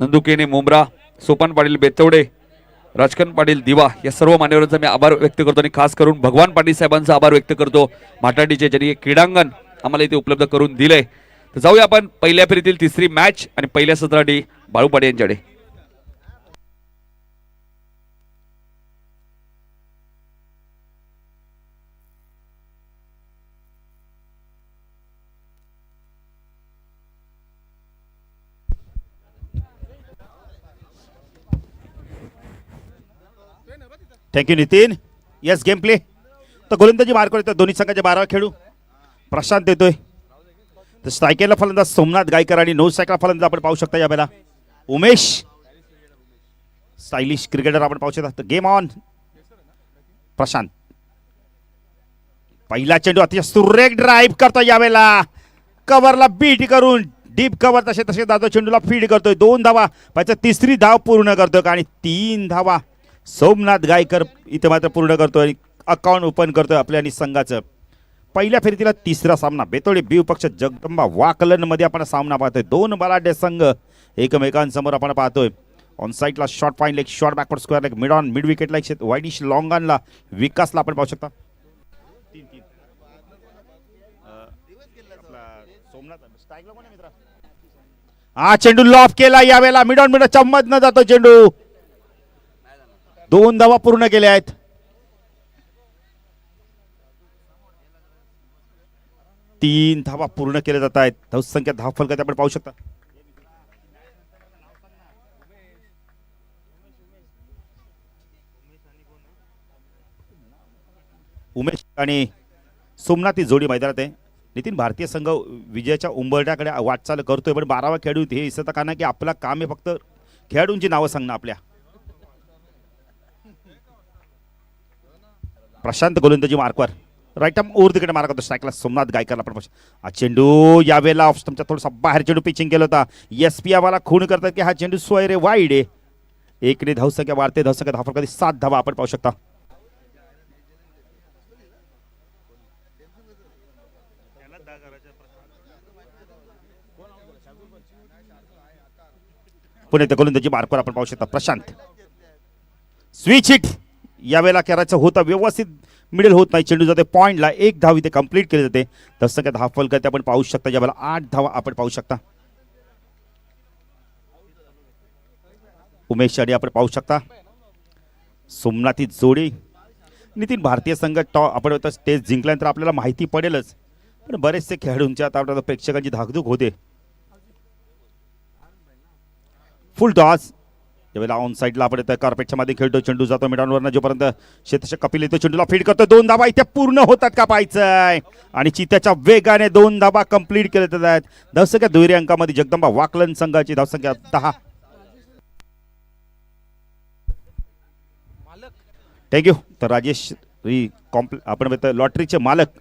नंदुकेने मुंब्रा, सोपान पाटील बेतवडे, राजकांत पाटील दिवा या सर्व मान्यवरांचा मी आभार व्यक्त करतो आणि खास करून भगवान पाटील साहेबांचा आभार व्यक्त करतो माटाडीचे, ज्यांनी क्रीडांगण आम्हाला इथे उपलब्ध करून दिलंय. तर जाऊया आपण पहिल्या फेरीतील तिसरी मॅच आणि पहिल्या सत्रासाठी बाळू पाटील यांच्याकडे. Thank you Nitin. Yes game play. तर गोलंदाजी मार्क करतोय दोन्ही संघाचे 12 खेळू. प्रशांत देतोय. तर स्ट्रायकेला फलंदाज सोमनाथ गायकर आणि नो स्ट्रायकला फलंदाज आपण पाहू शकता यावेळेला उमेश. स्टायलिश क्रिकेटर आपण पाहू शकता. तर गेम ऑन. प्रशांत पहिला चेंडू अतिशय सुरेख ड्राईव्ह करतोय यावेळेला कव्हरला बीट करून डीप कव्हर तसे तसे दादा चेंडूला फीड करतोय. 2 धावा पाहिजे, तिसरी धाव पूर्ण करतोय आणि 3 धावा सोमनाथ गायकर इथे मात्र पूर्ण करतोय. अकाउंट ओपन करतोय आपल्या आणि संघाचं. पहिल्या फेरीतीला तिसरा सामना बेतोडे बीव पक्ष जगदंबा वाकलन मध्ये आपण सामना पाहतोय. 2 बलाढ्य संघ एकमेकांसमोर आपण पाहतोय. ऑन साईडला short point leg, short backward square leg, mid on mid विकेटला वाईडिश लॉंग ऑनला विकासला आपण पाहू शकता. हा चेंडू लॉफ केला यावेळेला मिड ऑन मिड चम्मच न जातो चेंडू. 2 धावा पूर्ण केल्या आहेत. तीन धावा पूर्ण केल्या जात आहेत. धावसंख्या धाव फलकात आपण पाहू शकता. उमेश आणि सोमनाथ ही जोडी मैदानात आहे. नितीन, भारतीय संघ विजयाच्या उंबरठ्याकडे वाटचाल करतोय, पण 12वा खेळाडू हे दिसत का ना की आपला काम आहे फक्त खेळाडूंची नावं सांगणं आपल्या. प्रशांत गोलंदाजी मार्कवर राईट आर्म ओव्हर तिकडे मार्क होतो. स्ट्राईकला सोमनाथ गायकरला आपण हा चेंडू यावेळेला ऑफ स्टंपच्या थोडासा बाहेर चेंडू पिचिंग केला होता. एसपी आम्हाला खूण करतात की हा चेंडू सोयरे वाईड आहे. 1 ने धावसंख्या वाढते. धावसंख्या धाव फलकात 7 धावा आपण पाहू शकता. पुणे ते गोलंदाजी मार्कवर आपण पाहू शकता. प्रशांत स्विच हिट यावेळेला करायचं होतं, व्यवस्थित मिडल होत नाही. चेंडू जाते पॉईंटला. 1 धाव इथे कंप्लीट केली जाते. धावसंख्या धाव फलकात आपण पाहू शकता. यावेळेला 8 धावा आपण पाहू शकता. उमेश आणि आपण पाहू शकता सोमनाथी जोडी. नितीन, भारतीय संघ आपण टेस्ट जिंकल्यानंतर आपल्याला माहिती पडेलच, पण बरेचसे खेळाडूंच्या आता प्रेक्षकांची धाकधूक होते. फुल टॉस यावेळेला ऑन साईडला आपण कार्पेटच्या मध्ये खेळतो. चेंडू जातो मिडानवरनं, जोपर्यंत शेतशे कपिल येतो चेंडूला फीड करतो. 2 धावा इथे पूर्ण होतात का पाहायचंय आणि चित्याच्या वेगाने 2 धावा कंप्लीट केले जात आहेत. धावसंख्या दुहेरी अंकामध्ये जगदंबा वाकलन संघाची धावसंख्या 10. थँक्यू. तर राजेश आपण लॉटरीचे मालक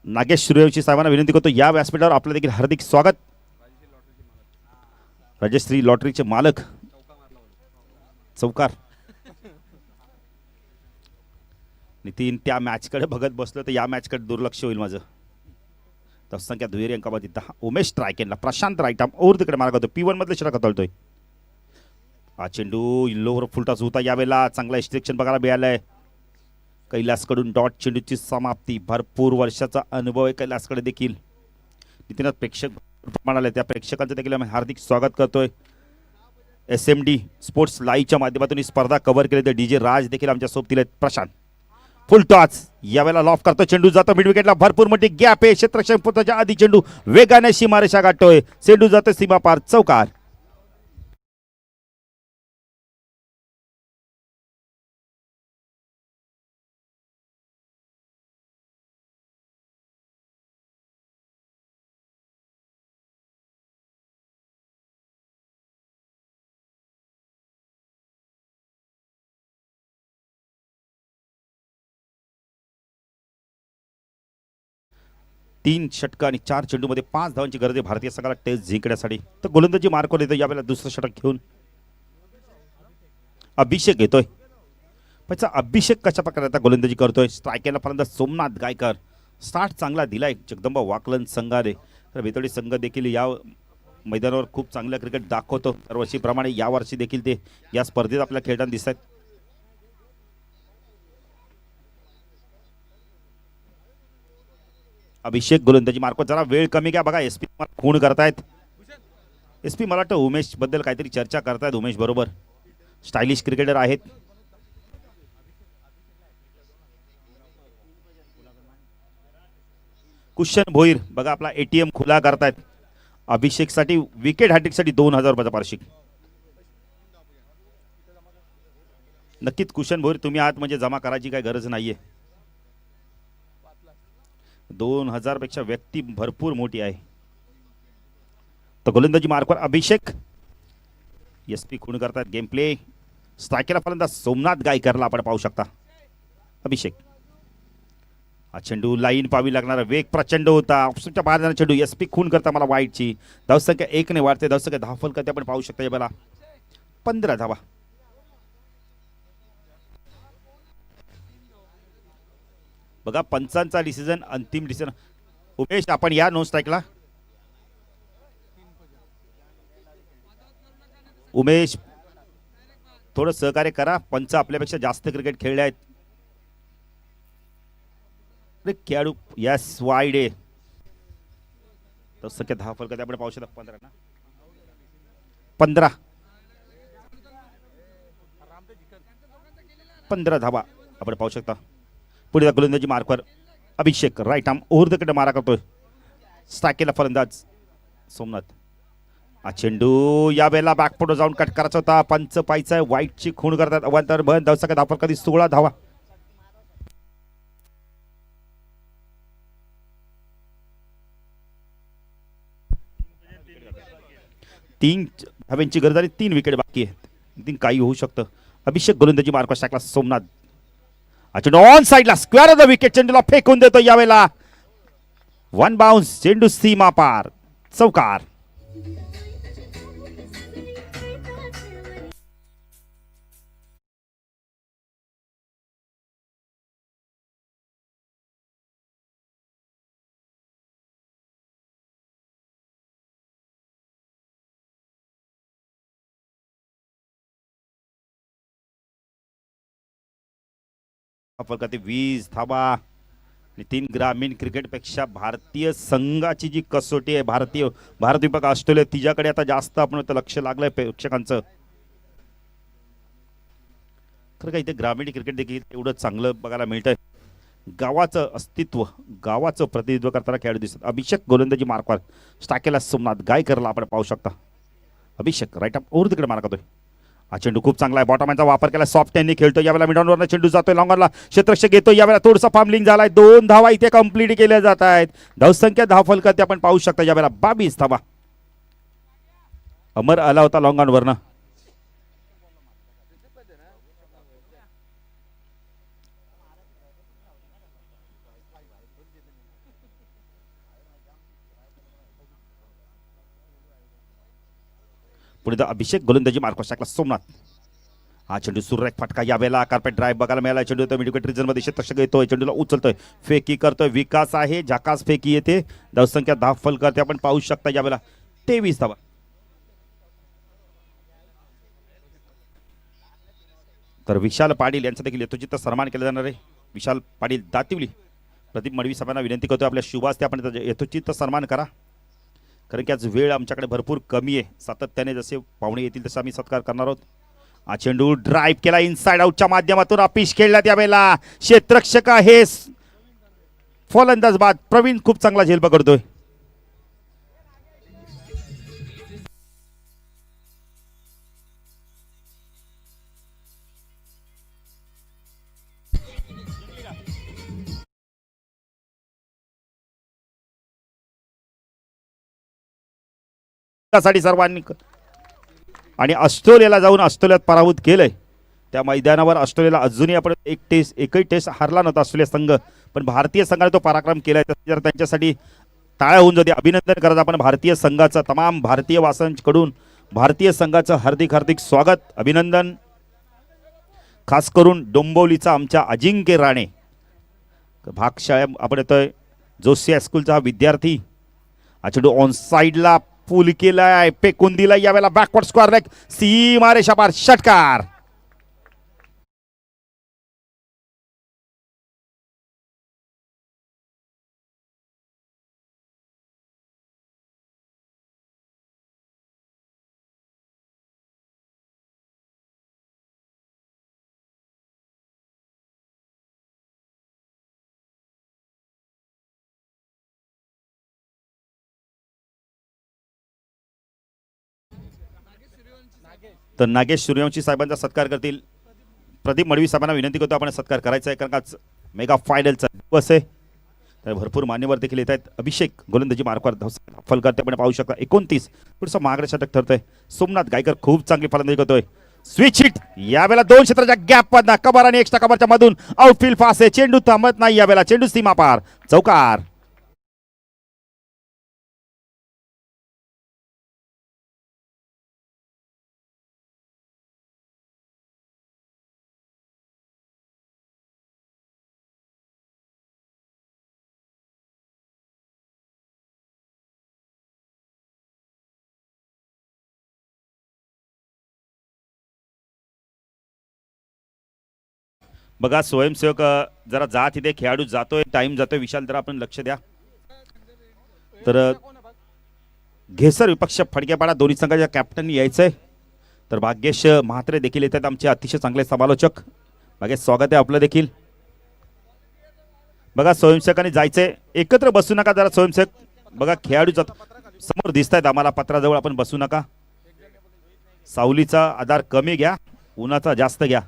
नागेश सूर्यवंशी साहेबांना विनंती करतो या व्यासपीठावर आपलं देखील हार्दिक स्वागत. राजश्री लॉटरीचे मालक चौकार. नितीन, त्या मॅचकडे बघत बसलो तर या मॅचकडे दुर्लक्ष होईल माझं. धावसंख्या दुहेरी अंकामध्ये 10. उमेश स्ट्रायकेनला प्रशांत राईट आर्म ओव्हर तिकडे मार्ग होतो. P1 मधले षटक हाताळतोय. हा चेंडू लोवर फुलटॉस होता. यावेळेला चांगला एक्स्ट्रिक्शन बघायला मिळालंय. कैलासकडून डॉट चेंडूची समाप्ती. भरपूर वर्षाचा अनुभव आहे कैलासकडे देखील. नितीनात प्रेक्षक म्हणाले, त्या प्रेक्षकांचं देखील आम्ही हार्दिक स्वागत करतोय. SMD स्पोर्ट्स लाईव्हच्या माध्यमातून ही स्पर्धा कव्हर केली. तर DJ राज देखील आमच्या सोबत दिलेत. प्रशांत फुल टॉच यावेळेला लॉफ करतो. चेंडू जातो मिड विकेटला. भरपूर मोठी गॅप आहे. क्षेत्ररक्षण पोहोचण्याच्या आधी चेंडू वेगाने सीमारेषा गाठतोय. चेंडू जातो सीमा पार. चौकार. तीन षटक आणि 4 चेंडूमध्ये 5 धावांची गरज आहे भारतीय संघाला टेस्ट जिंकण्यासाठी. तर गोलंदाजी मार्कवर येतो. यावेळेला दुसरं षटक घेऊन अभिषेक येतोय. पण अभिषेक कशा प्रकारे आता गोलंदाजी करतोय. स्ट्रायकेला फलंदाज सोमनाथ गायकर. स्टार्ट चांगला दिलाय जगदंबा वाकलन संघाने. तर बेतोडी संघ देखील या मैदानावर खूप चांगलं क्रिकेट दाखवतो दरवर्षीप्रमाणे यावर्षी देखील ते या स्पर्धेत आपल्याला खेळताना दिसत आहेत. अभिषेक गोलंदाजी मार्को जरा वेळ कमी घ्या. बघा एसपी खूण करतायत. एसपी मला वाटतं उमेश बद्दल काहीतरी चर्चा करतायत. उमेश बरोबर स्टायलिश क्रिकेटर आहेत. कुशन भोईर बघा आपला एटीएम खुला करतायत. अभिषेकसाठी विकेट हॅट्रिकसाठी 2000 रुपयाचा पारितोषिक. नक्कीच कुशन भोईर तुम्ही आहात म्हणजे जमा करायची काही गरज नाहीये. 2000 पेक्षा व्यक्ती भरपूर मोठी आहे. तर गोलंदाजी मार्कवर अभिषेक. एसपी खूण करतात. गेम प्ले स्ट्रायकेला फलंदाज सोमनाथ गायकरला आपण पाहू शकता. अभिषेक हा चेंडू लाईन पावी लागणारा वेग प्रचंड होता. ऑप्शनच्या बाहेर जाणारा चेंडू. एसपी खूण करता मला वाईटची धावसंख्या 1 ने वाढते. धावसंख्या 10 फलकात आपण पाहू शकता. याला 15 धावा. बघा पंचांचा डिसिजन अंतिम डिसिजन. उमेश आपण या नो स्ट्राईकला. उमेश थोडं सहकार्य करा. पंच आपल्यापेक्षा जास्त क्रिकेट खेळले आहेत. खेळाडू यस वाईड आहे. तर संख्या 10 फलकात आपण पाहू शकता. 15 ना 15 धावा आपण पाहू शकता. पुढे गोलंदाजी मार्कवर अभिषेक राईट आर्म ओव्हर द कडे मारा करतोय. स्ट्रायकेला फलंदाज सोमनाथ. हा चेंडू या वेळेला बॅकफुट जाऊन कट करायचा होता. पंच पायचा वाईटची खूण करतात. अवांतर बंद धावसंख्या 10 फलकात 16 धावा. तीन धाव्यांची गरज आणि 3 विकेट बाकी आहेत. तीन काही होऊ शकतं. अभिषेक गोलंदाजी मार्कवर स्ट्राईकला सोमनाथ. चेंडू ऑन साइडला स्क्वेअर ऑफ द विकेट. चेंडूला फेकून देतो यावेळेला. 1 बाउन्स. चेंडू सीमा पार. चौकार. फलकात 20 धावा. नितीन ग्रामीण क्रिकेटपेक्षा भारतीय संघाची जी कसोटी आहे भारत विभाग ऑस्ट्रेलिया तिच्याकडे आता जास्त आपण लक्ष लागलंय प्रेक्षकांचं. खरं का इथे ग्रामीण क्रिकेट देखील एवढं चांगलं बघायला मिळतंय. गावाचं अस्तित्व गावाचं प्रतिनिधित्व करताना खेळाडू दिसतात. अभिषेक गोलंदाजी मार्कवर स्ट्रायकेला सोमनाथ गायकरला आपण पाहू शकता. अभिषेक राईट आर्म ओव्हर तिकडे मारा करतोय. हा चेंडू खूप चांगला आहे. बॉटमॅनचा वापर केला. सॉफ्ट हँडनी खेळतो. यावेळेला मिडॉनवरनं चेंडू जातोय. लॉंगरला क्षेत्ररक्षक घेतो. यावेळेला थोडंसं फार्मलिंग झालाय. 2 धावा इथे कंप्लीट केल्या जात आहेत. धावसंख्या 10 फलकात आपण पाहू शकता. यावेळेला 22 धावा. अमर आला होता लॉंगॉनवरनं. पुढे अभिषेक गोलंदाजी मार्कवर स्ट्राईकला सोमनाथ. हा चेंडू सुरेख फटका. यावेळेला कार्पेट ड्राईव्ह बघायला मिळाला. चेंडू येतो मिडविकेट रिजनमध्ये. क्षेत्ररक्षक येतोय. चेंडूला उचलतोय. फेकी करतोय. विकास आहे. झाकास फेकी येते. धावसंख्या 10 फलकात आपण पाहू शकता. यावेळेला 23 धावा. तर विशाल पाटील यांचा देखील यथोचित सन्मान केला जाणार आहे. विशाल पाटील दातिवली. प्रदीप मडवी साहेबांना विनंती करतोय आपल्या शुभ हस्ते आपण यथोचित सन्मान करा. कारण की आज वेळ आमच्याकडे भरपूर कमी आहे. सातत्याने जसे पाहुणे येतील तसं आम्ही सत्कार करणार आहोत. हा चेंडू ड्राईव्ह केला. इनसाइड आउटच्या माध्यमातून अपिश खेळला. त्यावेळेला क्षेत्ररक्षक आहे. फलंदाज बाद. प्रवीण खूप चांगला झेल पकडतोय. साठी सर्वांनी आणि ऑस्ट्रेलियाला जाऊन ऑस्ट्रेलियात पराभूत केलंय. त्या मैदानावर ऑस्ट्रेलियाला अजूनही आपण एकही टेस्ट हारला नव्हता ऑस्ट्रेलिया संघ. पण भारतीय संघाने तो पराक्रम केलाय. तर त्यांच्यासाठी टाळ्या होऊन जाते. अभिनंदन करत आपण भारतीय संघाचं तमाम भारतीय वासांकडून भारतीय संघाचं हार्दिक हार्दिक स्वागत अभिनंदन. खास करून डोंबिवलीचा आमच्या अजिंक्य राणे भागशाळा आपण येतोय. जोशी हायस्कूलचा हा विद्यार्थी हा चेंडू ऑन साइडला पूल केलाय, फेकून दिलाय यावेळेला बॅकवर्ड स्क्वेअर लेग, सीमारेषा पार षटकार. तर नागेश सूर्यवंशी साहेबांचा सत्कार करतील. प्रदीप मडवी साहेबांना विनंती करतो आपण सत्कार करायचा आहे, कारण का मेगा फायनलचा दिवस आहे. तर भरपूर मान्यवर देखील येत आहेत. अभिषेक गोलंदाजी मार्कवर फलकात आपण पाहू शकता 29 थोडंसं महागडे षटक ठरतंय. सोमनाथ गायकर खूप चांगली फलंदाजी करतोय. स्विच हिट यावेळेला 2 क्षेत्राच्या गॅप मधनं कव्हर आणि एक्स्ट्रा कव्हरच्या मधून आउटफील्ड पास आहे. चेंडू थांबत नाही यावेळेला, चेंडू सीमा पार चौकार. बघा स्वयंसेवक जरा जात इथे खेळाडू जातोय, टाइम जातोय. विशाल जरा आपण लक्ष द्या. तर घेसर विपक्ष फडकेपाडा दोन्ही संघाच्या कॅप्टन यायचंय. तर भाग्येश म्हात्रे देखील येतात, आमचे अतिशय चांगले समालोचक. भाग्येश स्वागत आहे आपलं देखील. बघा स्वयंसेवकांनी जायचंय, एकत्र बसू नका जरा स्वयंसेवक. बघा खेळाडू जात समोर दिसत आहेत आम्हाला, पत्राजवळ आपण बसू नका. सावलीचा आधार कमी घ्या, उन्हाचा जास्त घ्या.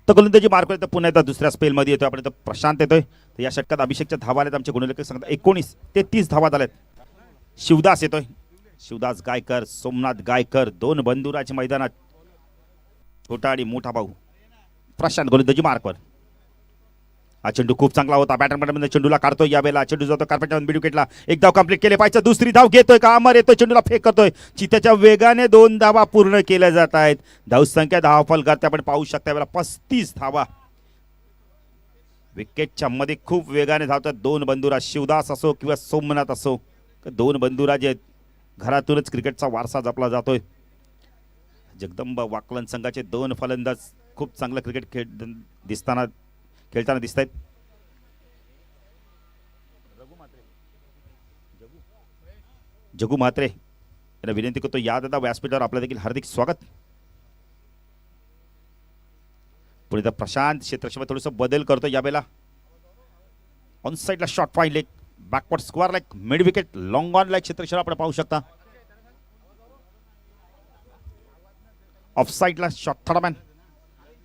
तर गोलंदाजी मार्क येतो पुन्हा एकदा दुसऱ्या स्पेलमध्ये येतोय आपण. प्रशांत येतोय. तर या षटकात अभिषेकच्या धावा आल्यात आमचे गुणलेखक सांगतात 19 ते 30 धावा झाल्यात. शिवदास येतोय, शिवदास गायकर, सोमनाथ गायकर, 2 बंधुराच्या मैदानात छोटा आणि मोठा भाऊ प्रशांत गोलंदाजी मार्कवर. हा चेंडू खूप चांगला होता, बॅटरमध्ये चेंडूला काढतोय यावेळेला. चेंडू जातो कार्पेटच्या विकेटला. एक धाव कंप्लीट केले पाहिजे, दुसरी धाव घेतोय का अमर येतोय, चेंडूला फेक करतोय. चित्याच्या वेगाने 2 धावा पूर्ण केल्या जात आहेत. धावसंख्या 10 फलकात आपण पाहू शकता यावेळेला 35 धावा. विकेटच्या मध्ये खूप वेगाने धावतात 2 बंधुरा, शिवदास असो किंवा सोमनाथ असो. 2 बंधुरा जे घरातूनच क्रिकेटचा वारसा जपला जातोय. जगदंब वाकलन संघाचे 2 फलंदाज खूप चांगलं क्रिकेट खेळताना दिसत आहेत. जगू म्हात्रे यांना विनंती करतो या दादा व्यासपीठावर आपलं देखील हार्दिक स्वागत. पुढे प्रशांत क्षेत्रक्षेत्रात थोडंसं बदल करतो यावेळेला. ऑन साइडला short fine leg, backward square leg, mid wicket, long on leg क्षेत्रक्षेत्र आपण पाहू शकता. ऑफ साइडला short third man,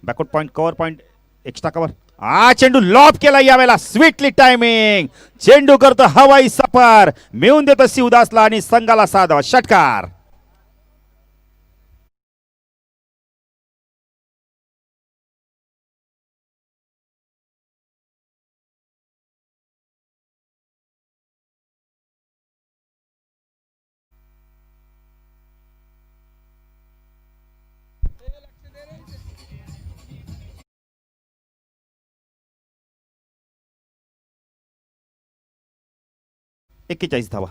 backward point, cover point, extra cover. हा चेंडू लॉब केला यावेळेला, स्वीटली टायमिंग. चेंडू करतो हवाई सफर, मिळून देतो शिवदासला आणि संघाला 6 धावा. षटकार. एक्केचाळीस धावा.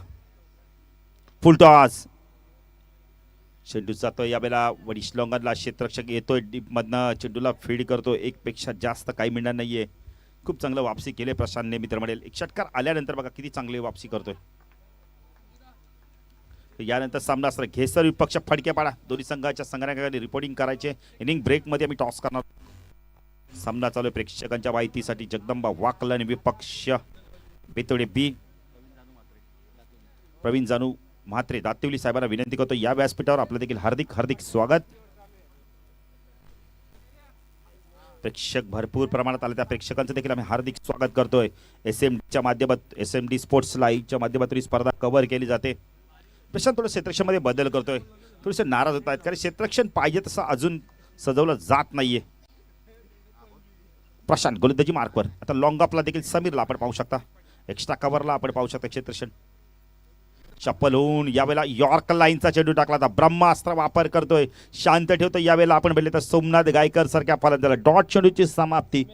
फुल टॉस. चेंडू जातोय यावेळेला वडिश लॉंगनला, क्षेत्ररक्षक येतोय डीप मधनं, चेंडूला फीड करतो. 1 पेक्षा जास्त काही मिळणार नाहीये. खूप चांगलं वापसी केले प्रशांतने मित्र म्हणेल. एक षटकार आल्यानंतर बघा किती चांगली वापसी करतोय. यानंतर सामना असणार घेसर विपक्ष फडकेपाडा दोन्ही संघाच्या संघाने रिपोर्टिंग करायचे. इनिंग ब्रेक मध्ये आम्ही टॉस करणार. सामना चालू आहे प्रेक्षकांच्या माहितीसाठी. जगदंबा वाकलन विपक्ष बेतोडे बी. प्रवीण जानू म्हात्रे दातिवली साहेबांना विनंती करतो या व्यासपीठावर आपलं देखील हार्दिक हार्दिक स्वागत. प्रेक्षक भरपूर प्रमाणात आले, त्या प्रेक्षकांचं देखील आम्ही हार्दिक स्वागत करतोय. SMDच्या माध्यमातून SMD स्पोर्ट्स लाईव्हच्या माध्यमातून ही स्पर्धा कव्हर केली जाते. प्रशांत थोडं क्षेत्ररक्षणामध्ये बदल करतोय, थोडेसे नाराज होत आहेत कारण क्षेत्ररक्षण पाहिजे तसं अजून सजवलं जात नाहीये. प्रशांत गोलंदाजी मार्कवर. आता लॉंग ऑफला देखील समीरला आपण पाहू शकता, एक्स्ट्रा कव्हरला आपण पाहू शकता क्षेत्ररक्षण. चप्पल होऊन यावेळेला यॉर्क लाईनचा चेंडू टाकला होता, ब्रह्मास्त्र वापर करतोय, शांत ठेवतोय यावेळेला आपण बघितलं तर सोमनाथ गायकर सारख्या फलंदाजाला. डॉट चेंडूची समाप्ती.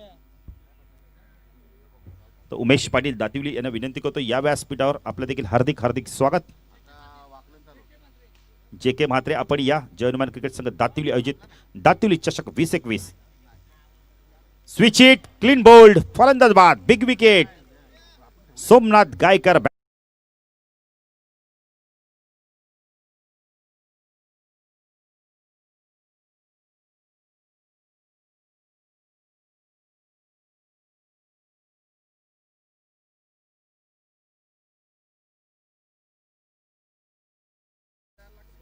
तर उमेश पाटील दातिवली यांना विनंती करतो या व्यासपीठावर आपलं देखील हार्दिक हार्दिक स्वागत. जे के म्हात्रे आपण या जर्मन क्रिकेट संघ दातिवली आयोजित दातिवली चषक 2021. स्विच इट क्लीन बोल्ड फलंदाज बाद big wicket Somnath Gaikar.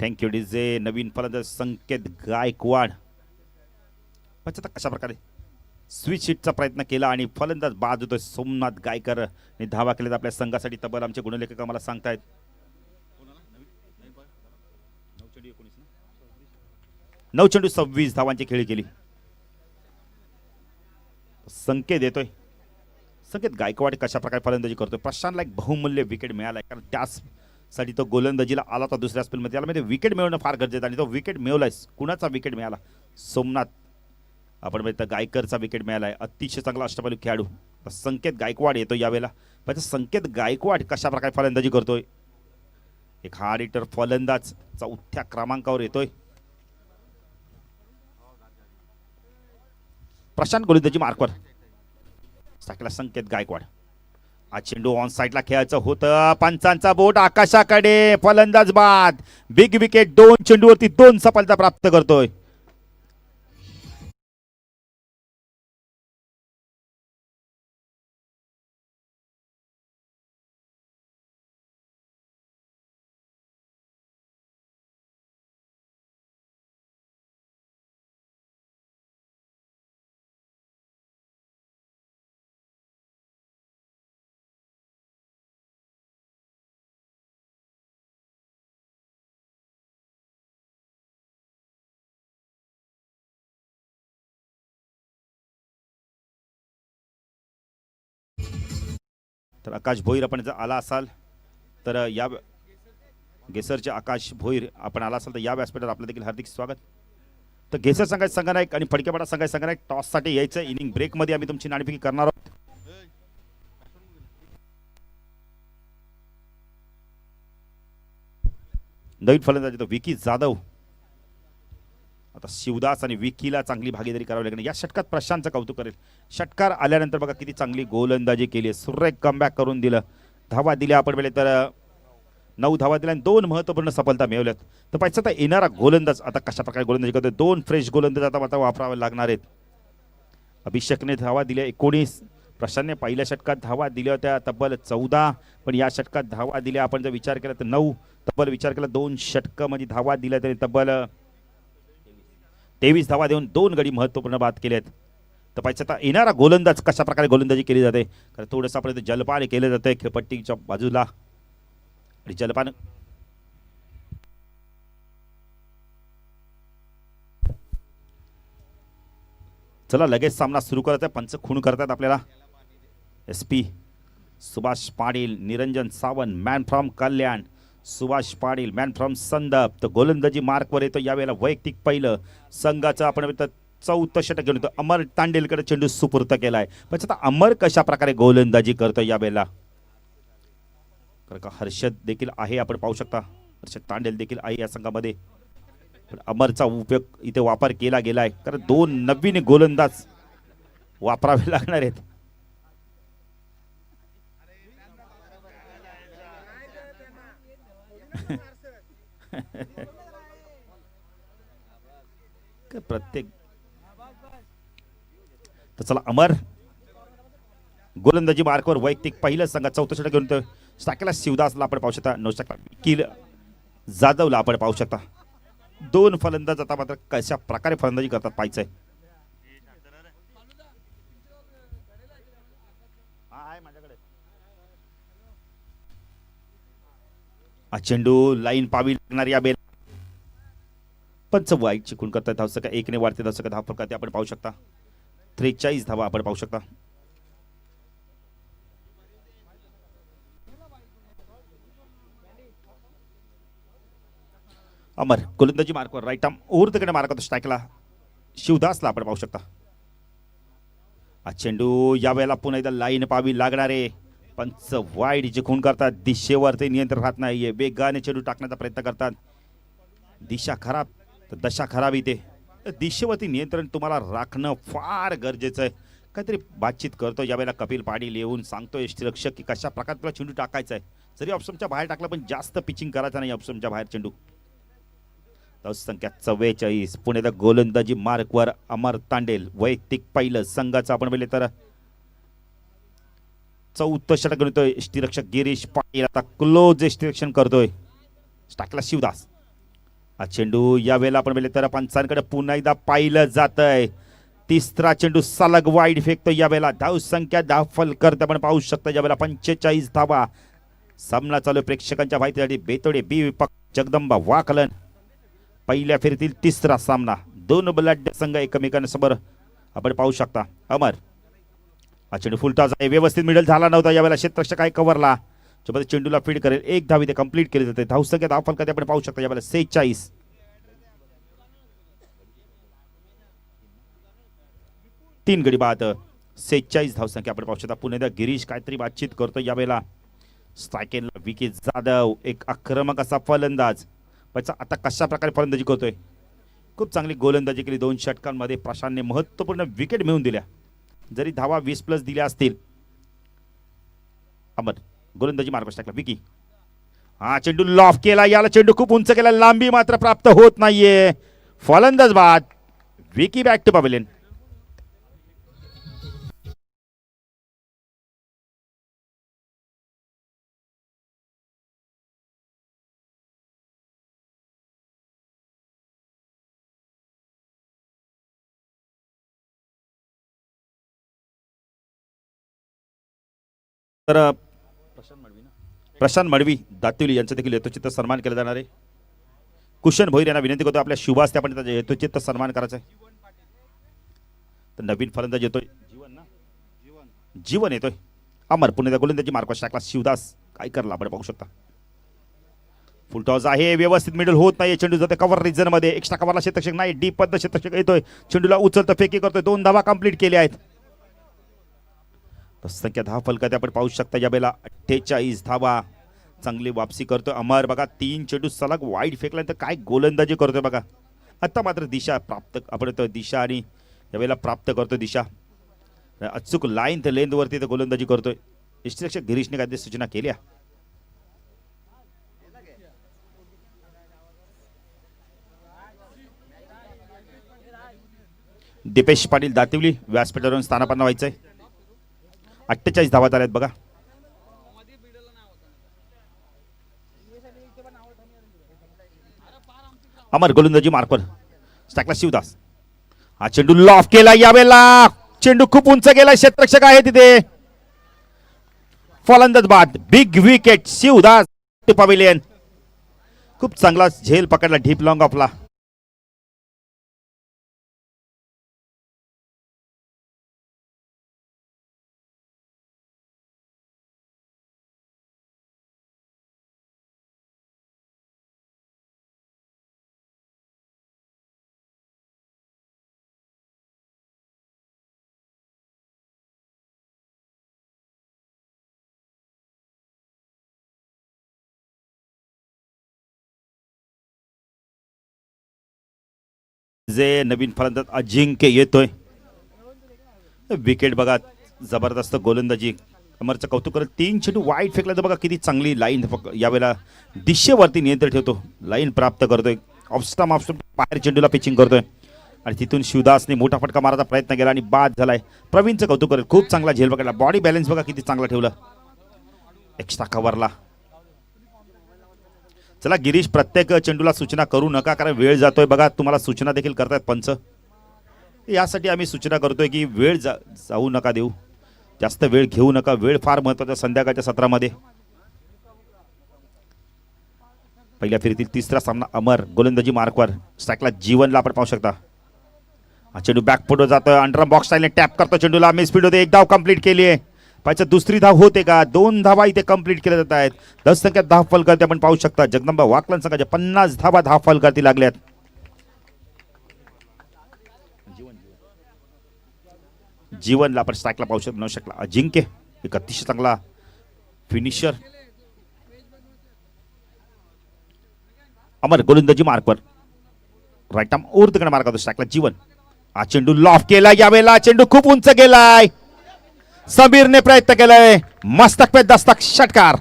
Thank you DJ. नवीन फलंदाज संकेत गायकवाड. आता कशा प्रकारे स्विच हिटचा प्रयत्न केला आणि फलंदाज बाद होतोय. सोमनाथ गायकर ने धावा केल्यात आपल्या संघासाठी. तब्बल आमचे गुणलेखक आम्हाला सांगतायत 9 चेंडू 26 धावांची खेळी केली. संकेत देतोय. संकेत गायकवाड कशा प्रकारे फलंदाजी करतोय. प्रशांतला एक बहुमूल्य विकेट मिळालाय कारण त्यासाठी तो गोलंदाजीला आला होता दुसऱ्या स्पेलमध्ये. त्याला म्हणजे विकेट मिळवणं फार गरजेचं आणि तो विकेट मिळवलाय. कुणाचा विकेट मिळाला. सोमनाथ आपण म्हणजे गायकरचा विकेट मिळालाय. अतिशय चांगला अष्टपैलू खेळाडू संकेत गायकवाड येतो यावेळेला. पण संकेत गायकवाड कशा प्रकारे फलंदाजी करतोय. एक हार्ड हिटर फलंदाज चौथ्या क्रमांकावर येतोय. प्रशांत गोलंदाजी मार्कवर टाकला संकेत गायकवाड. हा चेंडू ऑन साईडला खेळायचं होतं. पंचांचा बोट आकाशाकडे. फलंदाज बाद बिग विकेट. 2 चेंडूवरती 2 सफलता प्राप्त करतोय. तर आकाश भोईर आपण जर आला असाल तर या गेसरचे आकाश भोईर आपण आला असाल तर या व्यासपीठावर आपलं देखील हार्दिक स्वागत. तर गेसर संघाचे संघनायक आणि फडकेपाडा संघाचे संघनायक टॉससाठी यायचं. इनिंग ब्रेकमध्ये आम्ही तुमची नाणेफेकी करणार आहोत. नवीन फलंदाज येतो विकी जाधव. आता शिवदास आणि विकीला चांगली भागीदारी करावी लागेल. या षटकात प्रशांतचं कौतुक करेल. षटकार आल्यानंतर बघा किती चांगली गोलंदाजी केली. सुरेख कमबॅक करून दिलं. धावा दिल्या आपण वेळे तर 9 धावा दिल्या आणि 2 महत्त्वपूर्ण सफलता मिळवल्यात. तर पाहिजे आता येणारा गोलंदाज आता कशा प्रकारे गोलंदाजी करतोय. 2 फ्रेश गोलंदाज आता वापरावे लागणार आहेत. अभिषेकने धावा दिल्या 19. प्रशांतने पहिल्या षटकात धावा दिल्या होत्या तब्बल 14. पण या षटकात धावा दिल्या आपण जर विचार केला तर 9. तब्बल विचार केला 2 षटकामध्ये धावा दिल्या तरी तब्बल 23 धावा देऊन 2 गडी महत्त्वपूर्ण बाद केलेत. तर पाहिजे आता येणारा गोलंदाज कशा प्रकारे गोलंदाजी केली जाते. कारण थोडंसं आपण जलपान केलं जातंय खेळपट्टीच्या बाजूला आणि जलपान चला लगेच सामना सुरू करत आहे. पंच खूण करतात आपल्याला. SP Subhash Patil, Niranjan Sawant man from Kalyan, Subhash Patil man from संदप. तर गोलंदाजी मार्कवर येतो यावेळेला. वैयक्तिक पहिलं संघाचं आपण 4थं षटक घेऊन येतो. अमर तांडेलकडे चेंडू सुपूर्त केलाय. पण आता अमर कशा प्रकारे गोलंदाजी करतो यावेळेला. कारण का हर्षद देखील आहे आपण पाहू शकता. हर्षद तांडेल देखील आहे या संघामध्ये. पण अमरचा उपयोग इथे वापर केला गेलाय कारण 2 नवीन गोलंदाज वापरावे लागणार आहेत. प्रत्येक तर चला अमर गोलंदाजी मार्कवर वैयक्तिक पहिलं संघात 4थं षटक घेऊन टाकेला. शिवदासला आपण पाहू शकता. 9 षटक विकील जाधवला आपण पाहू शकता. 2 फलंदाज आता मात्र कशा प्रकारे फलंदाजी करतात पाहायचंय. हा चेंडू लाईन पावी लागणार या बेल. पंच वाईट चिकून करतात. धावसका 1 ने वाढते. धावसका धाव प्रकारचे आपण पाहू शकता. 43 धावा आपण पाहू शकता. अमर गोलंदाजी मार्कवर राईट आर्म ओव्हर द कडे मार्क होतो स्ट्राईकला. शिवदासला आपण पाहू शकता. हा चेंडू यावेळेला पुन्हा एकदा लाईन पाहावी लागणार आहे. पंच वाईड जिंकून करतात, दिशेवरती नियंत्रण राहत नाहीये, वेगाने चेंडू टाकण्याचा प्रयत्न करतात. दिशा खराब तर दशा खराब इथे. दिशेवरती नियंत्रण तुम्हाला राखणं फार गरजेचं आहे. काहीतरी बातचीत करतो यावेळेला कपिल पाटील, येऊन सांगतोय यष्टिरक्षक की कशा प्रकारे तुला चेंडू टाकायचा आहे. जरी ऑप्शनच्या बाहेर टाकला पण जास्त पिचिंग करायचं नाही ऑप्शनच्या बाहेर चेंडू. संख्या 44. पुणे गोलंदाजी मार्कवर अमर तांडेल, वैयक्तिक पहिलं संघाचं आपण पाहिले तर 4थं षटक करतोय यष्टिरक्षक गिरीश पाटील. आता क्लोज यष्टिरक्षण करतोय टाकला शिवदास. हा चेंडू यावेळेला आपण पाहिले तर पंचांकडे पुन्हा एकदा पाहिलं जातंय. तिसरा चेंडू सलग वाईड फेकतो यावेळेला. धाव संख्या 10 फलकर आपण पाहू शकता यावेळेला 45 धावा. सामना चालू प्रेक्षकांच्या माहितीसाठी बेतोडे बी विपक जगदंबा वाकलन. पहिल्या फेरीतील तिसरा सामना, दोन बलाढ्य संघ एकमेकांसमोर आपण पाहू शकता. अमर हा चेंडू फुलटॉस आहे, व्यवस्थित मिडल झाला नव्हता यावेळेला. क्षेत्ररक्षक आहे कव्हरला, ज्यामध्ये चेंडूला फीड करेल. एक धाव इथे कंप्लीट केली जाते. धावसंख्या 10 फलकात आपण पाहू शकता यावेळेला 46. 3 गडी बाद, 46 धावसंख्या आपण पाहू शकता. पुन्हा गिरीश काहीतरी बातचीत करतो यावेळेला. स्ट्रायकेनला विकी जाधव, एक आक्रमक असा फलंदाज. आता कशा प्रकारे फलंदाजी करतोय, खूप चांगली गोलंदाजी केली. 2 षटकांमध्ये प्रशांतने महत्त्वपूर्ण विकेट मिळवून दिल्या. जरी धावा 20+ दिल्या असतील. अमर गोलंदाजी मार्गदर्शक टाकला विकी. हा चेंडू लॉफ केला, याला चेंडू खूप उंच केला, लांबी मात्र प्राप्त होत नाहीये. फलंदाज बाद. Vicky back to pavilion. तर प्रशांत मडवी दातिवली यांचा देखील यथोचित सन्मान केला जाणार आहे. कुशन भोईर यांना विनंती करतो आपल्या शुभ हस्ते आपण त्याचा यथोचित सन्मान करायचा आहे. तर नवीन फलंदाज येतोय, जीवन येतोय. अमर पुणे गोलंदाजी मार्कवर टाकला शिवदास. काय करला आपण पाहू शकता. फुल टॉस आहे, व्यवस्थित मिडल होत नाही. चेंडू जाते कव्हर रिजन मध्ये. एक्स्ट्रा कव्हरला क्षेत्ररक्षक नाही, डीप पद्ध क्षेत्ररक्षक येतोय. चेंडूला उचलतो, फेकी करतोय. 2 धावा कंप्लीट केल्या आहेत. संख्या 10 फलकात आपण पाहू शकता यावेळेला 48 धावा. चांगली वापसी करतोय अमर. बघा 3 चेंडू सलग वाईड फेकल्यानंतर काय गोलंदाजी करतोय बघा. आता मात्र दिशा प्राप्त आपण दिशा आणि यावेळेला प्राप्त करतोय दिशा. अचूक लाईन तर लेंथ वरती गोलंदाजी करतोय. यष्टिरक्षक गिरीशने काय सूचना केल्या. दीपेश पाटील दातिवली व्यासपीठावरून स्थानापन्न व्हायचंय. 48 धावा झाल्यात बघा. अमर गोलंदाजी मार्कवर टाकला शिवदास. हा चेंडू लॉफ केला यावेळेला. चेंडू खूप उंच गेला, क्षेत्ररक्षक आहे तिथे. फलंदाज बाद. Big wicket Shivdas to pavilion. खूप चांगला झेल पकडला डीप लॉंग ऑफला. जे नवीन फलंदाज अजिंक्य येतोय. विकेट बघा, जबरदस्त गोलंदाजी. अमरचं कौतुक करत 3 चेंडू वाईड फेकला तर बघा किती चांगली लाईन. यावेळेला दिशेवरती नियंत्रण ठेवतो, लाईन प्राप्त करतोय. ऑफस्टम बाहेर चेंडूला पिचिंग करतोय आणि तिथून शिवदासने मोठा फटका मारायचा प्रयत्न केला आणि बाद झालाय. प्रवीणचं कौतुक करत खूप चांगला झेल पकडला. बॉडी बॅलन्स बघा किती चांगला ठेवला. एक्स्ट्रा कव्हरला. चला गिरीश, प्रत्येक चेंडूला सूचना करू नका कारण वेळ जातोय बघा. तुम्हाला सूचना देखील करतायत पंच. यासाठी आम्ही सूचना करतोय की वेळ जाऊ नका देऊ, जास्त वेळ घेऊ नका. वेळ फार महत्त्वाचा संध्याकाळच्या सत्रामध्ये. पहिल्या फेरीतील तिसरा सामना अमर गोलंदाजी मार्कवर स्ट्राईकला जीवनला आपण पाहू शकता. हा चेंडू बॅकफुटवर जातोय. अंडर बॉक्स स्टाईलने टॅप करतो चेंडूला. मिस स्पीड होते. 1 धाव कंप्लीट केली आहे. पाहिजे दुसरी धाव होते का. 2 धावा इथे कंप्लीट केल्या जात आहेत. 10 संख्यात 10 फलकावरती आपण पाहू शकता. जगदंबा वाकलन संघाच्या 50 धावा 10 फलकावरती लागल्यात. जीवनला आपण स्ट्राईकला पाहू शकतो. 9 षटकला अजिंक्य, एक अतिशय चांगला फिनिशर. अमर गोलंदाजी मार्कवर, राईट आर्म ओव्हर तिकडे मार्क करतो स्ट्राईकला जीवन. हा चेंडू लॉफ केला, यावेळेला चेंडू खूप उंच गेलाय. समीरने प्रयत्न केलाय, मस्तक पे दस्तक, षटकार.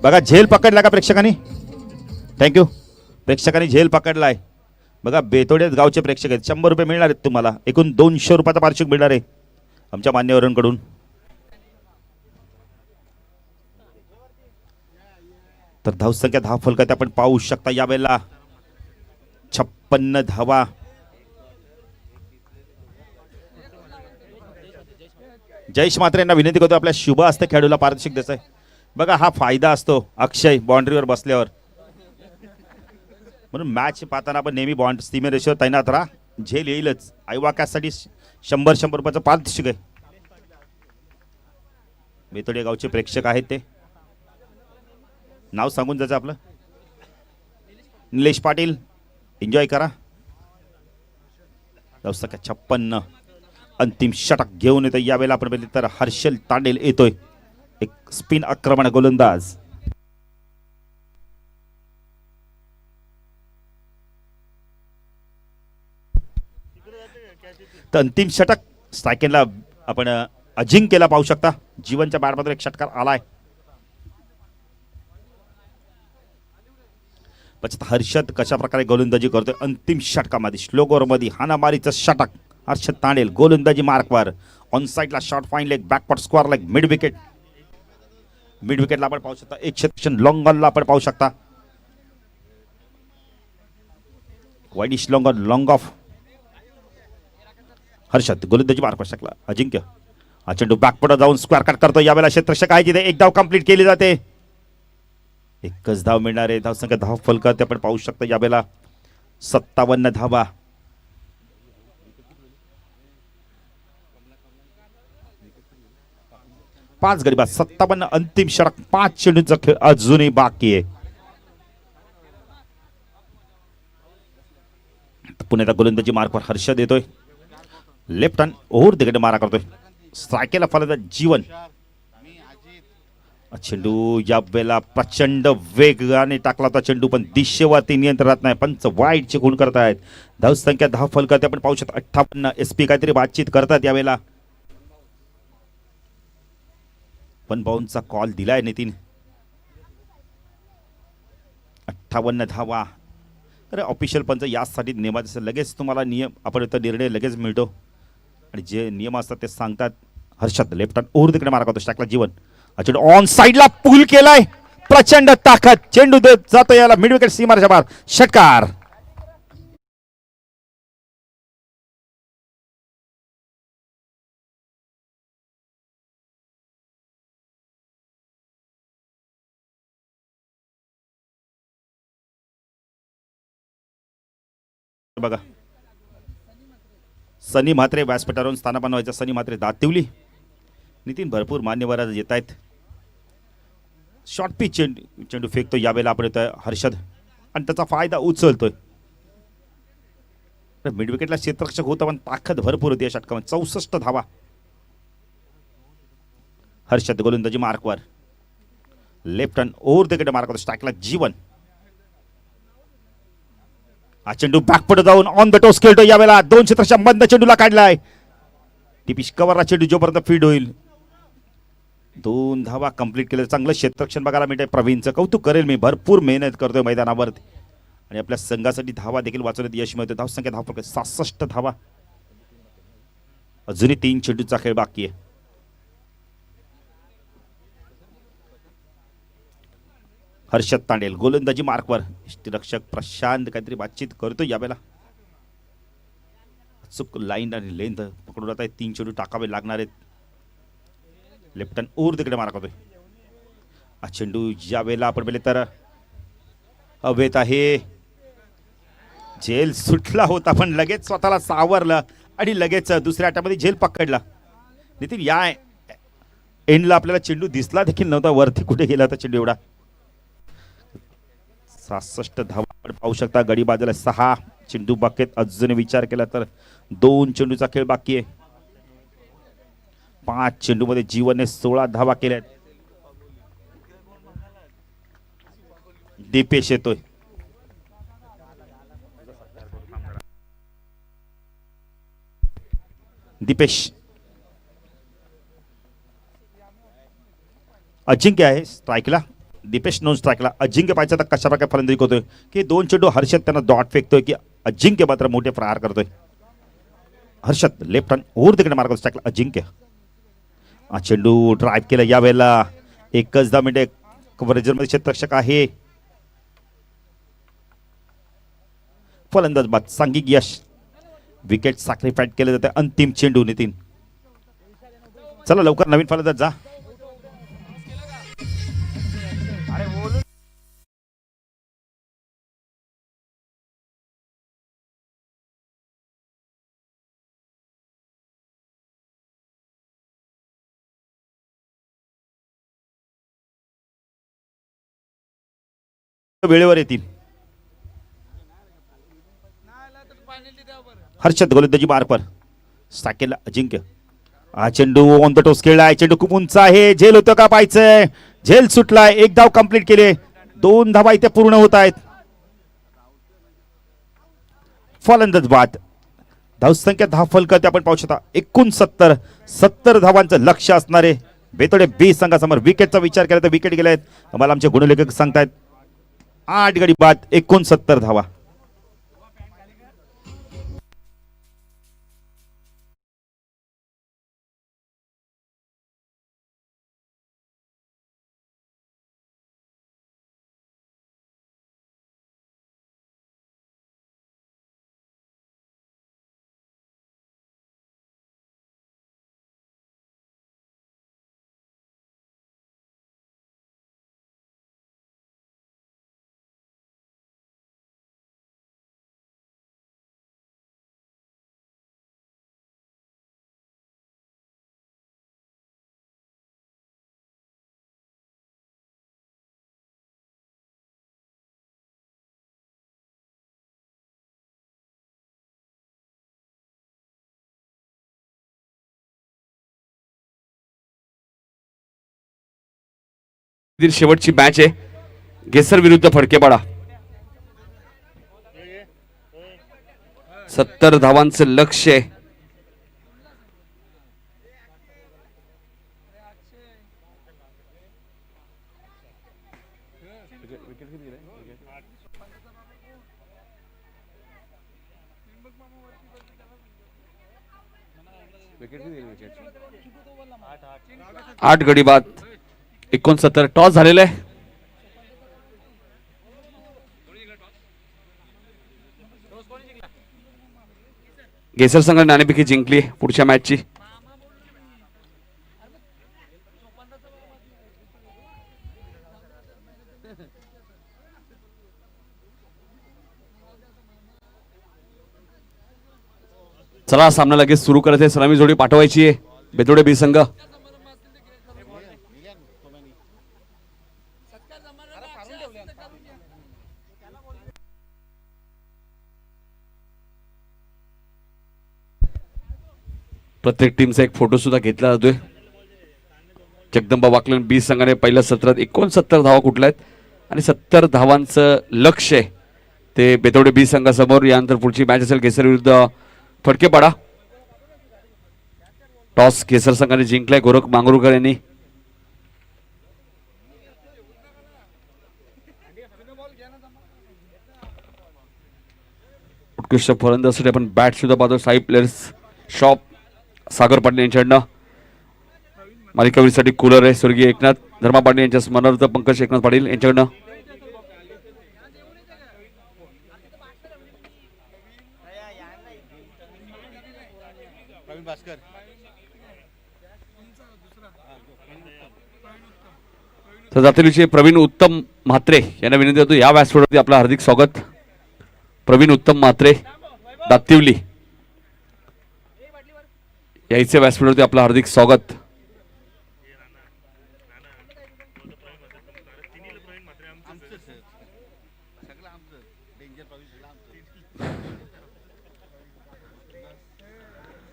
बघा झेल पकडला का प्रेक्षकांनी? थँक्यू. प्रेक्षकांनी झेल पकडलाय. बघा बेतोडे गावचे प्रेक्षक आहेत. 100 रुपये मिळणार आहेत तुम्हाला. एकूण 200 रुपयाचा पारितोषिक मिळणार आहे आमच्या मान्यवरांकडून. तर धावसंख्या 10 फलकात आपण पाहू शकता यावेळेला 56 धावा. जयेश मात्रे यांना विनंती करतो आपल्या शुभ हस्ते खेळाडूला पारितोषिक द्यायचं आहे. बघा हा फायदा असतो अक्षय बाउंड्रीवर बसल्यावर. म्हणून मॅच पाहताना आपण नेहमी बॉन्ड सीमेरेषेवर तैनात राहा. झेल येईलच. आईवाक्यासाठी 100 रुपयाचं पारितोषिक आहे. बेतोडे गावचे प्रेक्षक आहेत ते. नाव सांगून जायचं आपलं. निलेश पाटील. एन्जॉय करा. 56 अंतिम षटक घेऊन येतोय यावेळेला आपण बघितलं तर हर्षल तांडेल येतोय. एक स्पिन आक्रमण गोलंदाज. तर अंतिम षटक स्ट्रायकेनला आपण अजिंक्यला पाहू शकता. जीवनच्या बॅटमधून एक षटकार आलाय. पछत हर्षद कशा प्रकारे गोलंदाजी करतोय अंतिम षटकामध्ये. स्लो मध्ये हाणामारीचं षटक. हर्षद तांडेल गोलंदाजी मार्कवर. ऑन साइडला short fine leg, backward square leg, mid wicket. Mid विकेटला आपण पाहू शकता. एक सेक्शन लॉंग ऑनला आपण पाहू शकता. Widish long on, long of. Harshad गोलंदाजी मार्कवर शकला. अजिंक्य हा चेंडू बॅकपॉट जाऊन स्क्वेअर कट करतो. यावेळेला क्षेत्ररक्षक आहे तिथे. एक धाव कंप्लीट केली जाते. एकच धाव मिळणार आहे. धावसंख्या 10 फलकात आपण पाहू शकता यावेळेला 57 धावा. पाच गडी बाद. 57 अंतिम षटक. 5 चेंडूंचा खेळ अजूनही बाकी आहे. पुण्याचा गोलंदाजी मार्कवर हर्षद येतोय. लेफ्ट हँड ओव्हर तिकडे मारा करतोय. स्ट्रायकेला फलंदाज जीवन. चेंडू या वेळेला प्रचंड वेगाने टाकला होता चेंडू, पण दिशेवरती नियंत्रणात नाही. पंच वाईटची खूण करतायत. धावसंख्या 10 फलकात आपण पाहू शकतो. 58. SP काहीतरी बातचीत करतात यावेळेला. पण बाउन्सचा कॉल दिलाय नितीन. 58 धावा. तर ऑफिशियल पंच यासाठी नियमात लगेच तुम्हाला नियम आपण निर्णय लगेच मिळतो आणि जे नियम असतात ते सांगतात. हर्षद लेफ्ट हँड ओव्हर तिकडे मारा करतो. स्ट्राईकला जीवन. चेंडू ऑन साइडला पूल केलाय. प्रचंड ताकद. चेंडू जातो याला मिड विकेट सीमारेषा बाहेर. षटकार. बघा सनी म्हात्रे व्यासपीठावरून स्थानापन्न व्हायचा. सनी म्हात्रे दातिवली. नितीन भरपूर मान्यवर येत आहेत. शॉर्ट पिच चेंडू फेकतो यावेळेला आपण येतोय हर्षद आणि त्याचा फायदा उचलतोय. मिड विकेटला क्षेत्ररक्षक होता पण ताकद भरपूर होती या षटकामध्ये. 64 धावा. हर्षद गोलंदाजी मार्कवर. लेफ्ट हँड ओव्हर तिकडे मार्क होतो. स्ट्राईकला जीवन. हा चेंडू बॅकपट जाऊन ऑन द टोस खेळतो यावेळेला. 2 क्षेत्रच्या बंद चेंडूला काढलाय. टिपिश कव्हरला चेंडू जोपर्यंत फीड होईल. 2 धावा कंप्लीट केले. चांगलं क्षेत्ररक्षण बघायला मिळतंय. प्रवीणचं कौतुक करेल मी. भरपूर मेहनत करतोय मैदानावरती आणि आपल्या संघासाठी धावा देखील वाचवण्यात यश मिळतं. धावसंख्या 10 फलकात 66 धावा. अजूनही 3 चेंडूचा खेळ बाकी आहे. हर्षद तांडेल गोलंदाजी मार्कवर. यष्टीरक्षक प्रशांत काहीतरी बातचीत करतो यावेळेला. चुक लाईन आणि लेंथ पकडून जात आहे. 3 चेंडू टाकावे लागणार आहेत. लेफ्ट हँड ओव्हर तिकडे मारा करतोय. हा चेंडू ज्या वेळेला आपण पहिले तर हवेत आहे. झेल सुटला होता पण लगेच स्वतःला सावरलं आणि लगेच दुसऱ्या अट्ट्यामध्ये झेल पकडला. नितीन या एंडला आपल्याला चेंडू दिसला देखील नव्हता. वरती कुठे गेला होता चेंडू एवढा. 66 धावा आपण पाहू शकता. गडी बाजूला 6 चेंडू बाकीत. अजून विचार केला तर 2 चेंडूचा खेळ बाकी आहे. 5 चेंडूमध्ये जीवनने 16 धावा केल्यात. दीपेश येतोय. दीपेश. अजिंक्य आहे स्ट्राईकला. दीपेश नॉन स्ट्राईकला. अजिंक्य पाहिजे तर कशा प्रकारे फलंदाजी करतोय की 2 चेंडू हर्षद त्यांना डॉट फेकतोय की अजिंक्य मात्र मोठे प्रहार करतोय. हर्षद लेफ्ट हँड ओव्हर तिकडे मार्ग स्ट्राईकला अजिंक्य. हा चेंडू ड्राईव्ह केला यावेळेला. एकच 10 मिनिटे कव्हरेजमध्ये क्षेत्ररक्षक आहे. फलंदाज बाद सांघिक यश. विकेट सॅक्रिफाईड केले जाते. अंतिम चेंडू नितीन. चला लवकर नवीन फलंदाज जा. वेळेवर येतील. हर्षद गोलंदाजी मार्पर. साकेला अजिंक्य. हा चेंडू ऑन द टोस खेळलाय. चेंडू खूप उंच आहे. झेल होतं का पाहायचंय. झेल सुटलाय. 1 धाव कंप्लीट केले. 2 धावा इथे पूर्ण होत आहेत. फलंदाज बाद. धावसंख्या 10 फलक आपण पाहू शकता. 69 धावांचं लक्ष असणारे बेतोडे बी संघासमोर विकेटचा विचार केला तर विकेट गेले आहेत. मला आमचे गुणलेखक सांगतायत 8 गडी बाद 69 धावा. शेवटची मॅच आहे. गेसर विरुद्ध फडकेपाडा. 70 धावांचं लक्ष आहे. आठ गडी बाद 69. टॉस झालेला आहे. गेसर संघ नाणेफेकी जिंकली पुढच्या मॅचची. चला सामना लगेच सुरू करत आहे. सलामी जोडी पाठवायची आहे बेतोडे बी संघ. प्रत्येक टीमचा एक फोटो सुद्धा घेतला जातोय. जगदंबा वाकलन बी संघाने पहिल्या सत्रात 69 धावा कुठल्या आहेत आणि 70 धावांचं लक्ष आहे ते बेतोडे बी संघासमोर. यानंतर पुढची मॅच असेल केसर विरुद्ध फडकेपाडा. टॉस केसर संघाने जिंकलाय गोरख मांगरूळकर यांनी. उत्कृष्ट फलंदाजीसाठी आपण बॅट सुद्धा पाहतो. Sai players shop Sagar Patil यांच्याकडनं. मालिकावीरसाठी cooler आहे स्वर्गीय एकनाथ धर्मा पाटील यांच्या स्मरणार्थ पंकज एकनाथ पाटील यांच्याकडनं. तर दातेलीचे प्रवीण उत्तम म्हात्रे यांना विनंती करतो या व्यासपीठावरती आपलं हार्दिक स्वागत. प्रवीण उत्तम म्हात्रे दातिवली यायचे व्यासपीठावरती आपलं हार्दिक स्वागत.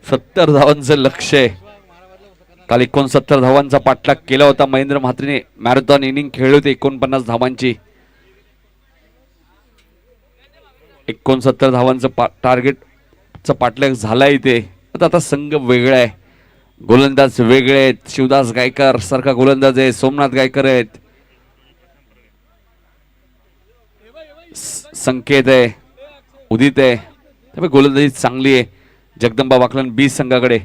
सत्तर धावांचं लक्ष आहे. काल 69 धावांचा पाठलाग केला होता महेंद्र म्हात्रेने. मॅरेथॉन इनिंग खेळली होती 49 धावांची. 69 धावांचं टार्गेटचा पाठलाग झाला इथे. आता संघ वेगळा आहे, गोलंदाज वेगळे आहेत. शिवदास गायकर सारखा गोलंदाज आहे, सोमनाथ गायकर आहेत, संकेत आहे, उदित आहे. त्यामुळे गोलंदाजी चांगली आहे. जगदंबा वाकलन बी संघाकडे.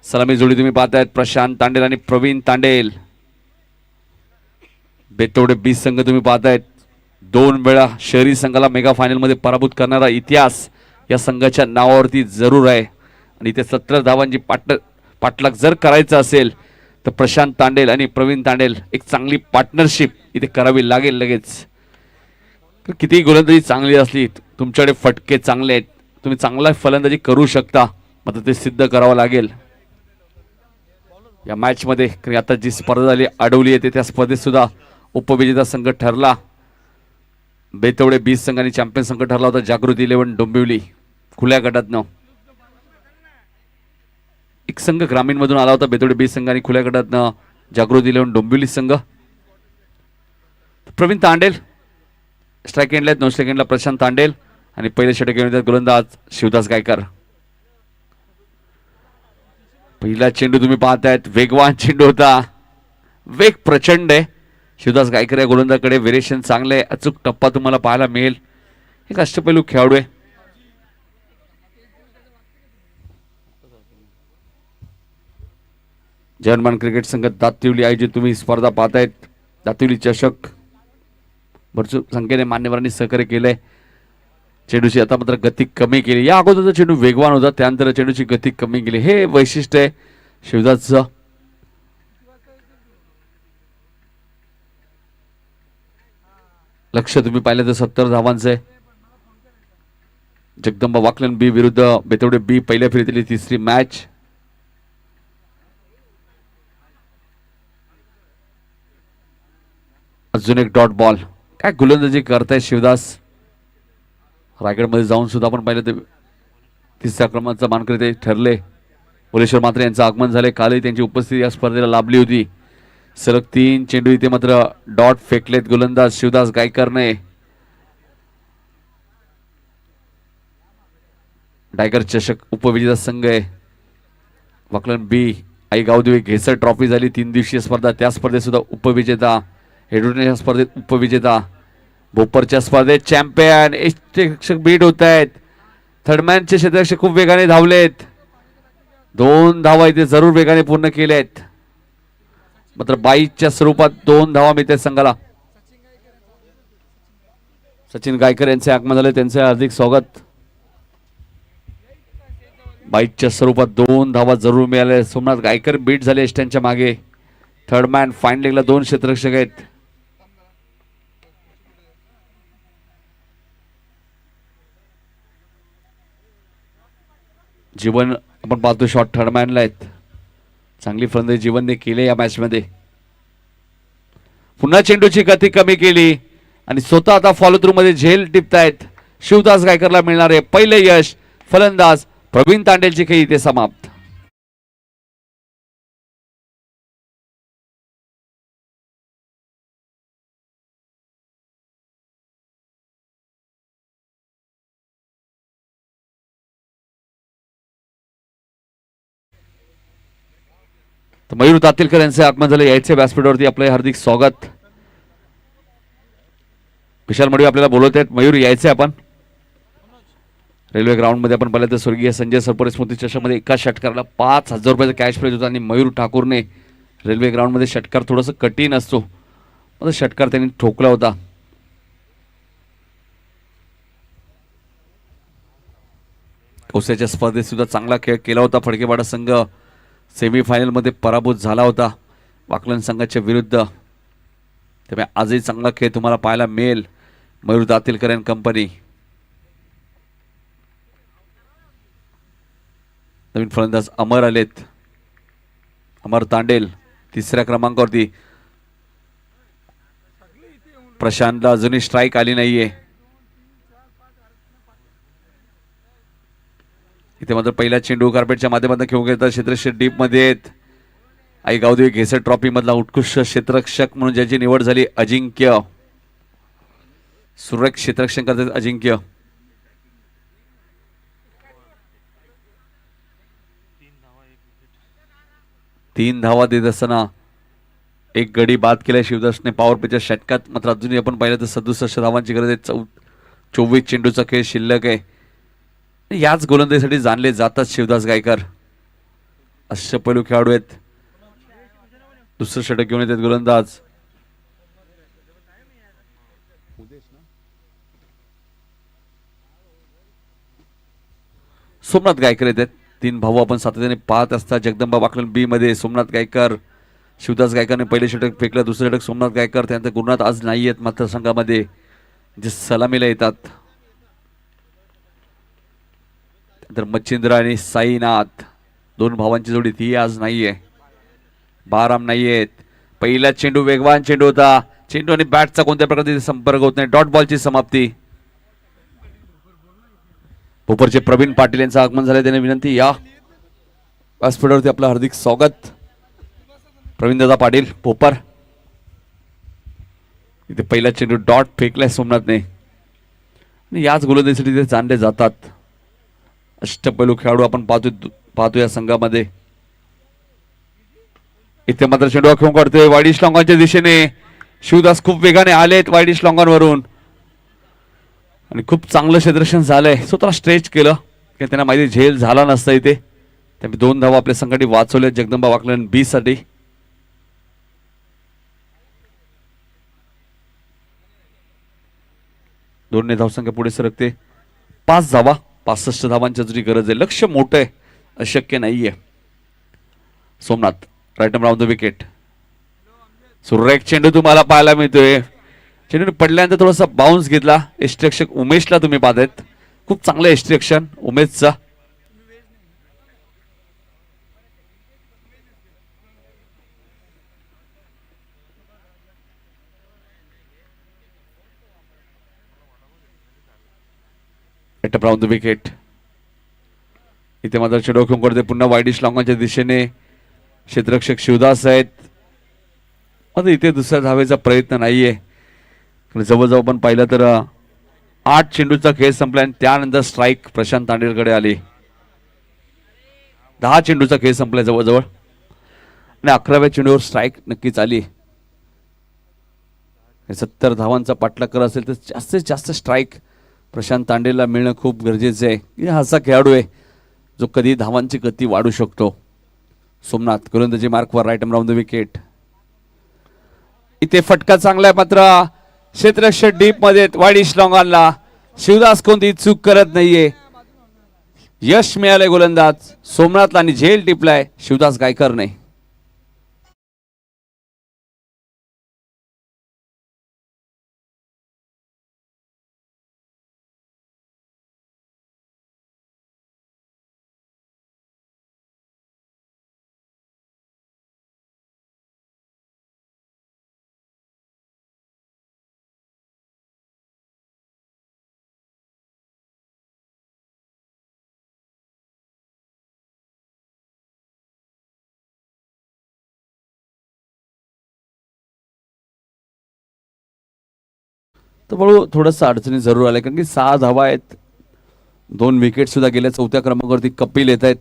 सलामी जोडी तुम्ही पाहतायत प्रशांत तांडेल आणि प्रवीण तांडेल. बेतवडे बी संघ तुम्ही पाहतायत. 2 वेळा शहरी संघाला मेगा फायनल मध्ये पराभूत करणारा इतिहास या संघाच्या नावावरती जरूर आहे. आणि इथे 17 धावांची पाठलाग जर करायचा असेल तर प्रशांत तांडेल आणि प्रवीण तांडेल एक चांगली पार्टनरशिप इथे करावी लागेल लगेच. कितीही गोलंदाजी चांगली असली, तुमच्याकडे फटके चांगले आहेत, तुम्ही चांगला फलंदाजी करू शकता, मात्र ते सिद्ध करावं लागेल या मॅच मध्ये. आता जी स्पर्धा झाली अडवली येते त्या स्पर्धेत सुद्धा उपविजेता संघ ठरला. बेतवडे 20 संघांनी चॅम्पियन संघ ठरला होता जागृती 11 डोंबिवली खुल्या गटातनं. एक संघ ग्रामीण मधून आला होता बेतवडे 20 संघांनी खुल्या गटातनं जागृती 11 डोंबिवली संघ. प्रवीण तांडेल स्ट्राईक एंडला आहेत, 9 सेकंडला प्रशांत तांडेल आणि पहिले षटक घेऊन येतात गोलंदाज शिवदास गायकर. पहिला चेंडू तुम्ही पाहतायत, वेगवान चेंडू होता, वेग प्रचंड आहे. शिवदास गायकर या गोलंदाजाकडे व्हेरिएशन चांगले, अचूक टप्पा तुम्हाला पाहायला मिळेल. एक अष्टपैलू खेळाडू आहे. जर्मन क्रिकेट संघ दातिवली आयोजित तुम्ही स्पर्धा पाहतायत. दातिवली चषक भरपूर संख्येने मान्यवरांनी सहकार्य केलंय. चेंडूची आता मात्र गती कमी केली. या अगोदरचा चेंडू वेगवान होता, त्यानंतर चेंडूची गती कमी केली. हे वैशिष्ट्य आहे शिवदासचं. लक्ष तुम्ही पाहिलं तर 70 धावांचं आहे. जगदंबा वाकलन बी विरुद्ध बेतवडे बी पहिल्या फेरीतली तिसरी मॅच. अजून एक डॉट बॉल. काय गोलंदाजी करताय शिवदास. रायगडमध्ये जाऊन सुद्धा आपण पाहिलं तर तिसऱ्या क्रमांकाचा मानकरी ते ठरले. भुवनेश्वर मात्रे यांचं आगमन झाले. कालही त्यांची उपस्थिती या स्पर्धेला लाभली होती. सलग 3 चेंडू इथे मात्र डॉट फेकलेत गोलंदाज शिवदास गायकरने. टायगर चषक उपविजेता संघ आहे वाकलन बी. आई गावदेवी घेसर ट्रॉफी झाली 3 दिवसीय स्पर्धा, त्या स्पर्धेत सुद्धा उपविजेता. हेडूनच्या स्पर्धेत उपविजेता. भोपरच्या स्पर्धेत चॅम्पियन. क्षेत्ररक्षक बीट होत आहेत. थर्डमॅनचे क्षेत्ररक्षक खूप वेगाने धावलेत. 2 धावा इथे जरूर वेगाने पूर्ण केल्यात, मात्र 22च्या स्वरूपात 2 धावा मिळतात संघाला. सचिन गायकर यांचे आगमन झाले, त्यांचे हार्दिक स्वागत. 22च्या स्वरूपात 2 धावा जरूर मिळाल्या. सोमनाथ गायकर बीट झाले त्यांच्या मागे. थर्डमॅन फाईन लेगला 2 क्षेत्ररक्षक आहेत. जीवन आपण पाहतो शॉट थर्डमॅनला आहेत. चांगली फलंदाजी जीवनने केली या मॅच मध्ये. पुन्हा चेंडूची गती कमी केली आणि स्वतः आता फॉलो थ्रू मध्ये झेल टिपतायत. शिवदास गायकरला मिळणारे पहिले यश. फलंदाज प्रवीण तांडेलची खेळी इथे समाप्त. तर मयूर तातीलकर यांचे आगमन झाले. यायचे व्यासपीठावरती आपले हार्दिक स्वागत. विशाल मडवी आपल्याला बोलवत आहेत. मयूर यायचे आपण रेल्वे ग्राउंड मध्ये. आपण पाहिलं तर स्वर्गीय संजय सरपोरे स्मृती चषकमध्ये एका षटकाराला 5,000 रुपयाचा कॅश प्राइज होता आणि मयूर ठाकूरने रेल्वे ग्राउंड मध्ये षटकार थोडासा कठीण असतो, मग षटकार त्यांनी ठोकला होता. कौसाच्या स्पर्धेत सुद्धा चांगला खेळ केला होता. फडकेवाडा संघ सेमीफायनल मध्ये पराभूत झाला होता वाकलन संघाच्या विरुद्ध. त्यामुळे आजही चांगला खेळ तुम्हाला पाहायला मिळेल. Mayur Datilkar and company. नवीन फलंदाज अमर आलेत. अमर तांडेल तिसऱ्या क्रमांकावरती. प्रशांतला अजूनही स्ट्राईक आली नाहीये. इथे मात्र पहिला चेंडू कार्पेटच्या माध्यमातून खेळून घेतात क्षेत्ररक्षक डीप मध्ये आहेत. आई गावदेवी घेसर ट्रॉफी मधला उत्कृष्ट क्षेत्ररक्षक म्हणून ज्याची निवड झाली अजिंक्य. सुरेख क्षेत्ररक्षण करतात अजिंक्य. तीन धावा देत असताना एक गडी बाद केलाय शिवदासने पॉवर प्लेच्या षटकात. मात्र अजूनही आपण पाहिलं तर 67 धावांची गरज आहे. 24 चेंडूचा खेळ शिल्लक आहे. याच गोलंदाजीसाठी जाणले जातात शिवदास गायकर. अष्टपैलू खेळाडू आहेत. दुसरं षटक घेऊन येतात गोलंदाज. सोमनाथ गायकर येतात. तीन भाऊ आपण सातत्याने पाहत असता. जगदंबा वाकलन बी मध्ये सोमनाथ गायकर. शिवदास गायकरने पहिले षटक फेकलं. दुसरं षटक सोमनाथ गायकर. त्यानंतर गुरुनाथ आज नाही आहेत मात्र संघामध्ये जे सलामीला येतात. त्यानंतर मच्छिंद्र आणि साईनाथ दोन भावांची जोडी ती आज नाहीये. बाराम नाहीयेत. पहिला चेंडू वेगवान चेंडू होता. चेंडू आणि बॅटचा कोणत्या प्रकारचे संपर्क होत नाही. डॉट बॉलची समाप्ती. पोपरचे प्रवीण पाटील यांचं आगमन झालं. त्याने विनंती या व्यासपीठावरती आपलं हार्दिक स्वागत. प्रवीण दादा पाटील पोपर. इथे पहिला चेंडू डॉट फेकलाय सोमनाथने. आणि याच गोलंदाजीसाठी ते जाणले जातात. अष्टपैलू खेळाडू आपण पाहतो या संघामध्ये. इथे मात्र चेंडू खेळून काढतोय वाईडिश लॉंगॉनच्या दिशेने. शिवदास खूप वेगाने आलेत वाईडिश लॉंगॉनवरून आणि खूप चांगलं क्षेत्ररक्षण झालंय. स्वतः स्ट्रेच केलं की त्यांना माहिती झेल झाला नसता इथे. त्यामुळे दोन धावा आपल्या संघाने वाचवल्या जगदंबा वाकलन बी साठी. दोन्ही धावसंख्या पुढे सरकते. 5 धावा. 65 धावांच्या जरी गरज आहे. लक्ष मोठं आहे. अशक्य नाहीये. Somnath right round the wicket. सुरेख चेंडू तुम्हाला पाहायला मिळतोय. चेंडू पडल्यानंतर थोडासा बाउन्स घेतला. यष्टिरक्षक उमेशला तुम्ही पाहतायत. खूप चांगलं यष्टिरक्षण उमेशचा. Round the wicket. इथे मात्र चेंडू खेळून करते पुन्हा वाईडिश लॉंगॉनच्या दिशेने. क्षेत्ररक्षक शिवदास आहेत. आता इथे दुसऱ्या धावेचा प्रयत्न नाहीये. जवळजवळ आपण पाहिलं तर 8 चेंडूचा खेळ संपला आणि त्यानंतर स्ट्राईक प्रशांत तांडेलकडे आली. 10 चेंडूचा खेळ संपलाय जवळजवळ आणि 11व्या चेंडूवर स्ट्राईक नक्कीच आली. 70 धावांचा पाठलाग करत असेल तर जास्तीत जास्त स्ट्राईक प्रशांत तांडेलला मिळणं खूप गरजेचं आहे. हा असा खेळाडू आहे जो कधी धावांची गती वाढू शकतो. सोमनाथ गोलंदाजी मार्कवर राईट राऊंड द विकेट. इथे फटका चांगला आहे मात्र क्षेत्ररक्षक डीप मध्ये वाईडिश लॉंगॉनला. शिवदास कोणती चूक करत नाहीये. यश मिळालंय गोलंदाज सोमनाथला आणि झेल टिपलाय शिवदास गायकरने. तर बळू थोडंसं अडचणी जरूर आल्या कारण की 6 धावा आहेत. 2 विकेट सुद्धा गेल्या. 4थ्या क्रमांकावरती कपिल येत आहेत.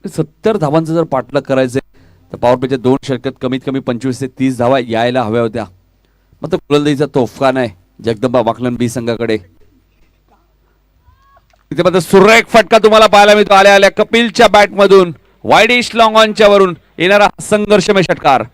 70 धावांचा जर पाठलाग करायचं तर पॉवर प्लेच्या 2 षटकात कमीत कमी 25 ते 30 धावा यायला हव्या होत्या. मात्र गोलंदाजीचा तोफा नाही जगदंबा वाकलन बी संघाकडे. इथे मात्र सुरेख फटका तुम्हाला पाहायला मिळतो. आल्या आल्या कपिलच्या बॅटमधून वाईडिश लॉंगॉनच्या वरून येणारा संघर्षमय षटकार.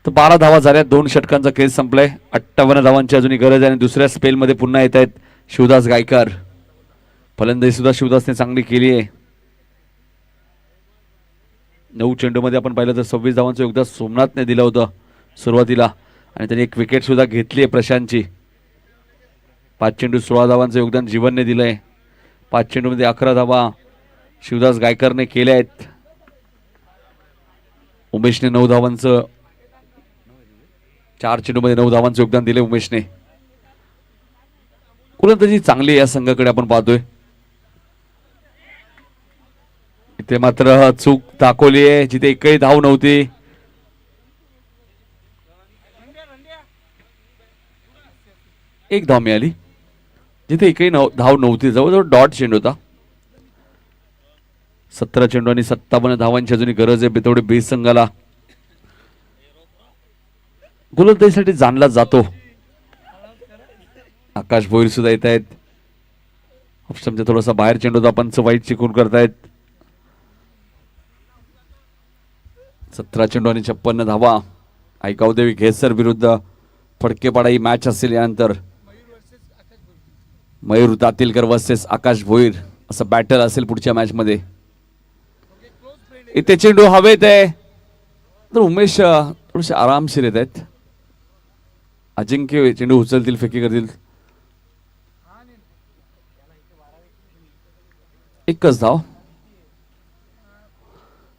तर 12 धावा झाल्या. 2 षटकांचा खेळ संपलाय. 58 धावांची अजूनही गरज आहे आणि दुसऱ्या स्पेलमध्ये पुन्हा येत आहेत शिवदास गायकर. फलंदाजी सुद्धा शिवदासने चांगली केली आहे. 9 चेंडूमध्ये आपण पाहिलं तर 26 धावांचं योगदान सोमनाथने दिलं होतं सुरुवातीला आणि त्यांनी एक विकेट सुद्धा घेतली आहे प्रशांतची. 5 चेंडू 16 धावांचं योगदान जीवनने दिलंय. 5 चेंडूमध्ये 11 धावा शिवदास गायकरने केल्या आहेत. उमेशने 9 धावांचं 4 चेंडूमध्ये 9 धावांचं योगदान दिले उमेशने. गोलंदाजी चांगली या संघाकडे आपण पाहतोय. इथे मात्र चूक दाखवली आहे जिथे एकही धाव नव्हती. एक धाव मिळाली जिथे एकही धाव नव्हती. जवळजवळ डॉट चेंडू होता. 17 चेंडू आणि 57 धावांची अजूनही गरज आहे बेतवडे बेस संघाला. गोलंदाजीसाठी जाणला जातो. आकाश भोईर सुद्धा येत आहेत. ऑप्शनच्या थोडासा बाहेर चेंडू होता. पंच वाईट चिकून करतायत. 17 चेंडू आणि 56 धावा. ऐकावदेवी घेसर विरुद्ध फडकेपाडा ही मॅच असेल. यानंतर मयूर दातीलकर वर्सेस आकाश भोईर असं बॅटल असेल पुढच्या मॅच मध्ये. इथे चेंडू हवेत आहे तर उमेश थोडेसे आरामशीर येत आहेत. अजिंक्य चेंडू उचलतील फेकी करतील. एकच धाव.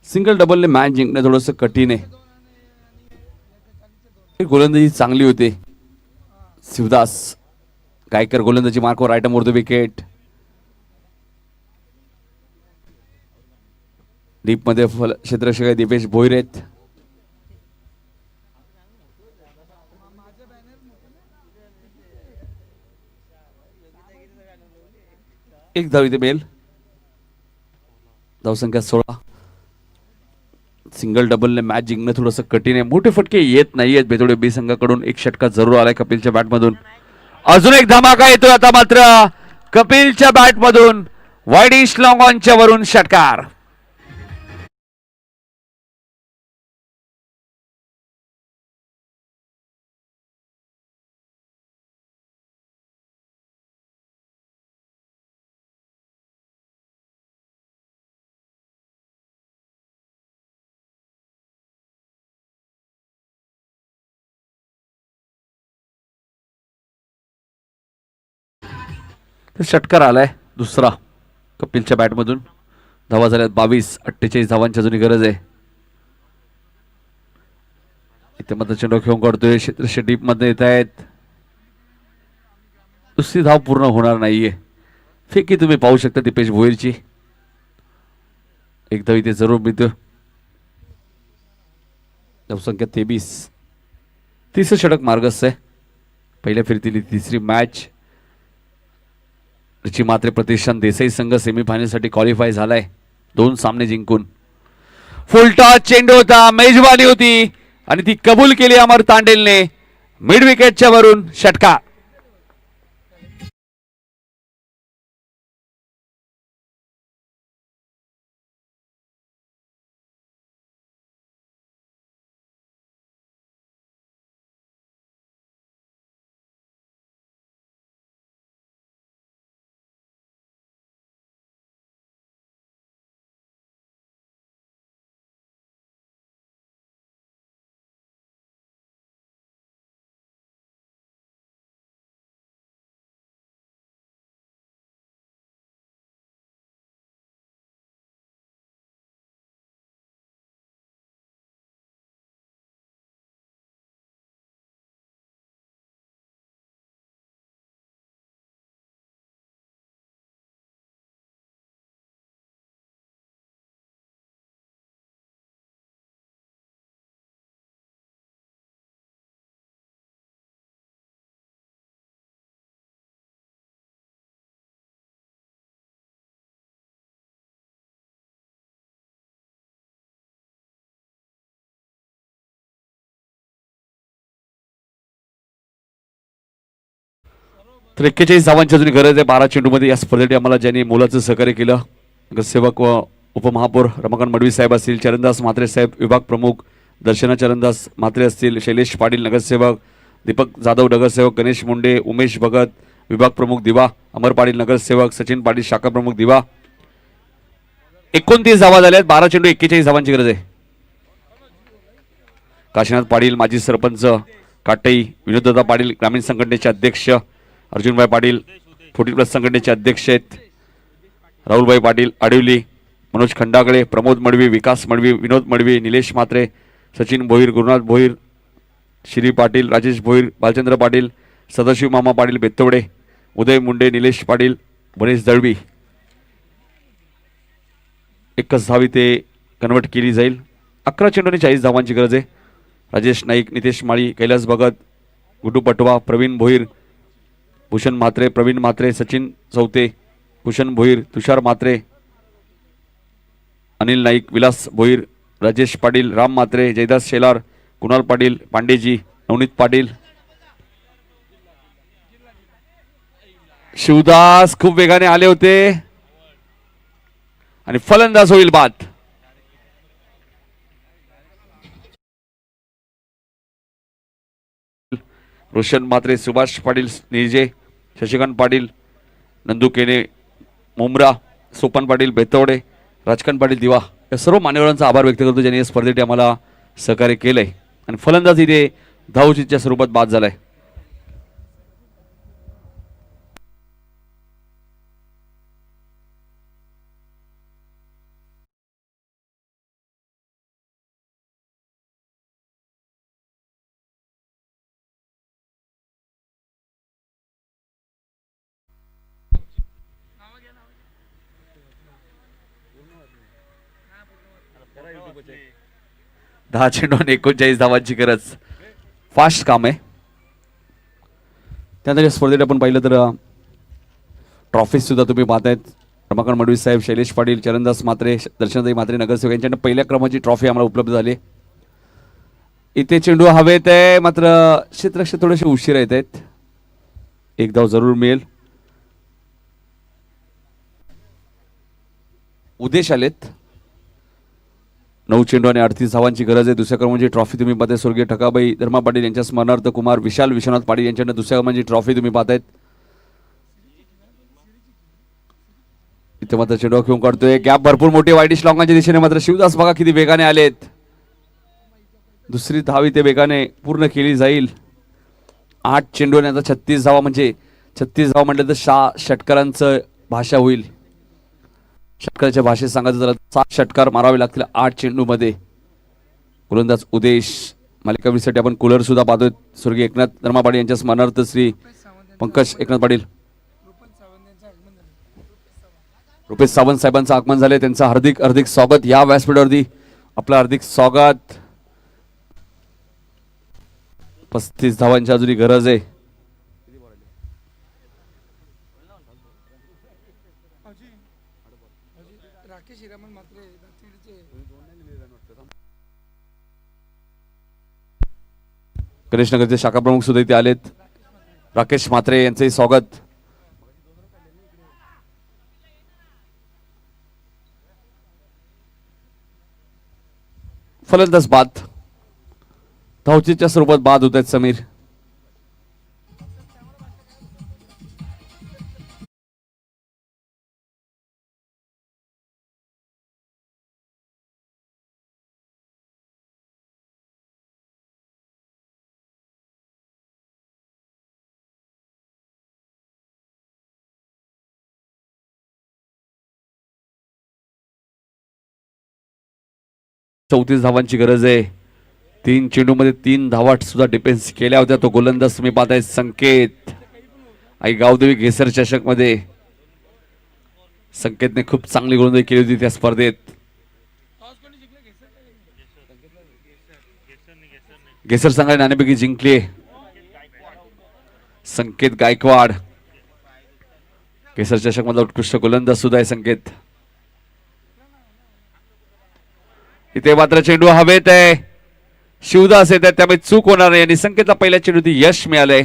सिंगल डबलने मॅच जिंकणं थोडंसं कठीण आहे. गोलंदाजी चांगली होती. शिवदास गायकर गोलंदाजी मार्कवर आयटम वर द विकेट. डीप मध्ये क्षेत्ररक्षक दीपेश भोईर आहेत. एक धाव इथे मिळेल. धावसंख्या 16. सिंगल डबलने मॅच जिंकणं थोडंसं कठीण आहे. मोठे फटके येत नाहीयेत बेतोडे बी संघाकडून. एक षटका जरूर आलाय कपिलच्या बॅटमधून. अजून एक धमाका येतोय आता मात्र कपिलच्या बॅटमधून. वाईडिश लॉंग ऑनच्या वरून षटकार. षटकार आलाय दुसरा कपिलच्या बॅटमधून. धावा झाल्यात 22. 48 धावांची अजूनही गरज आहे. इथे मात्र चेंडू खेळून काढतोय. क्षेत्ररक्षक डीप मध्ये येत आहेत. दुसरी धाव पूर्ण होणार नाहीये. फेकी तुम्ही पाहू शकता दीपेश भोईरची. एक धाव इथे जरूर मिळतो. धावसंख्या 23. तिसरं षटक मार्गस्थ आहे. पहिल्या फेरीतील तिसरी मॅच. ऋची मात्रे प्रतिष्ठान देसाई संघ सेमीफायनलसाठी क्वालिफाय झालाय 2 सामने जिंकून. फुलटॉस चेंडू होता. मेजबानी होती आणि ती कबूल केली अमर तांडेलने. मिड विकेटच्या वरून षटकार. तर 41 धावांची अजून गरज आहे 12 चेंडूमध्ये. या स्पर्धेसाठी आम्हाला ज्यांनी मोलाचं सहकार्य केलं नगरसेवक व उपमहापौर रमाकांत मडवी साहेब असतील, चरणदास म्हात्रे साहेब विभाग प्रमुख, दर्शना चरणदास म्हात्रे असतील, शैलेश पाटील नगरसेवक, दीपक जाधव नगरसेवक, गणेश मुंडे, उमेश भगत विभाग प्रमुख दिवा, अमर पाटील नगरसेवक, सचिन पाटील शाखा प्रमुख दिवा. 29 धावा झाल्यात. 12 चेंडू 41 धावांची गरज आहे. काशीनाथ पाटील माजी सरपंच काटई, विनोददादा पाटील ग्रामीण संघटनेचे अध्यक्ष, अर्जुनभाई पाटील 40+ संघटनेचे अध्यक्ष आहेत, राहुलभाई पाटील आडिवली, मनोज खंडागळे, प्रमोद मडवी, विकास मडवी, विनोद मडवी, निलेश म्हात्रे, सचिन भोईर, गुरुनाथ भोईर, श्री पाटील, राजेश भोईर, बालचंद्र पाटील, सदाशिव मामा पाटील बेतवडे, उदय मुंडे, निलेश पाटील, गणेश दळवी. एकच धावी ते कन्वर्ट केली जाईल. 11 चेंडूंनी 40 धावांची गरज आहे. राजेश नाईक, नितेश माळी, कैलास भगत, गुड्डू पटवा, प्रवीण भोईर, भूषण म्हात्रे, प्रवीण म्हात्रे, सचिन चौते, भूषण भोईर, तुषार म्हात्रे, अनिल नाईक, विलास भोईर, राजेश पाटील, राम म्हात्रे, जयदास शेलार, कुणाल पाटील, पांडेजी, नवनीत पाटील, शिवदास खूप वेगाने आले होते आणि फलंदाज होईल बाद. रोशन म्हात्रे, सुभाष पाटील निजे, शशिकांत पाटील, नंदू केने, मुमरा, सोपन पाटील बेतवडे, राजकांत पाटील दिवा या सर्व मान्यवरांचा आभार व्यक्त करतो ज्यांनी या स्पर्धेत आम्हाला सहकार्य केलंय. आणि फलंदाज इथे धावचीच्या स्वरूपात बाद झालाय. दहा चेंडून 39 धावांची गरज. फास्ट काम आहे. त्यानंतर या स्पर्धेत आपण पाहिलं तर ट्रॉफी सुद्धा तुम्ही पाहतायत. रमाकांत मडवी साहेब, शैलेश पाटील, चरणदास म्हात्रे, दर्शनदाई म्हात्रे नगरसेवक यांच्याकडे पहिल्या क्रमांकाची ट्रॉफी आम्हाला उपलब्ध झाली. इथे चेंडू हवेत आहे मात्र क्षेत्ररक्षक थोडेसे उशिरा येत आहेत. एक धाव जरूर मिळेल. उदेश आलेत. 9 चेंडू आणि 38 धावांची गरज आहे. दुसऱ्या क्रमांकाची ट्रॉफी तुम्ही पाहताय. स्वर्गीय ठकाबाई धर्मा पाटील यांच्या स्मरणार्थ कुमार विशाल विश्वनाथ पाटील यांच्याकडे दुसऱ्या क्रमांकाची ट्रॉफी तुम्ही पाहतायत. इथे मात्र चेंडू घेऊन काढतोय. गॅप भरपूर मोठी वाईडिश लॉंगाच्या दिशेने मात्र शिवदास बघा किती वेगाने आलेत. दुसरी धाव इथे वेगाने पूर्ण केली जाईल. 8 चेंडू आणि आता 36 धावा म्हणजे 36 धावा म्हटलं तर षटकारांचं भाषा होईल. षटकाराच्या भाषेत सांगायचं झालं 7 षटकार मारावे लागतील 8 चेंडूमध्ये. गोलंदाज उदेश. मालिकावीसाठी आपण कूलर सुद्धा पाहतोय. स्वर्गीय एकनाथ धर्मा पाटील यांच्या स्मरणार्थ श्री पंकज एकनाथ पाटील, रुपेश सावंत साहेबांचं आगमन झाले. त्यांचं हार्दिक हार्दिक स्वागत या व्यासपीठावरती. आपलं हार्दिक स्वागत. 35 धावांची अजूनही गरज आहे. गणेश नगरचे शाखा प्रमुख सुद्धा इथे आलेत. राकेश म्हात्रे यांचंही स्वागत. फलंदाज बाद. धावचीच्या स्वरूपात बाद होत आहेत समीर. चौतीस धावांची गरज आहे. 3 चेंडूमध्ये 3 धावा सुद्धा डिफेन्स केल्या होत्या. तो गोलंदाज तुम्ही पाहताय संकेत. आई गावदेवी घेसर चषक मध्ये संकेतने खूप चांगली गोलंदाजी केली होती त्या स्पर्धेत. घेसर संघाने नाणेफेकी जिंकली. संकेत गायकवाड घेसर चषक मधला उत्कृष्ट गोलंदाज सुद्धा आहे संकेत. इथे मात्र चेंडू हवेत आहे. शिवदास येत आहे त्यामुळे चूक होणार नाही आणि संकेतला पहिल्या चेंडूत यश मिळालंय.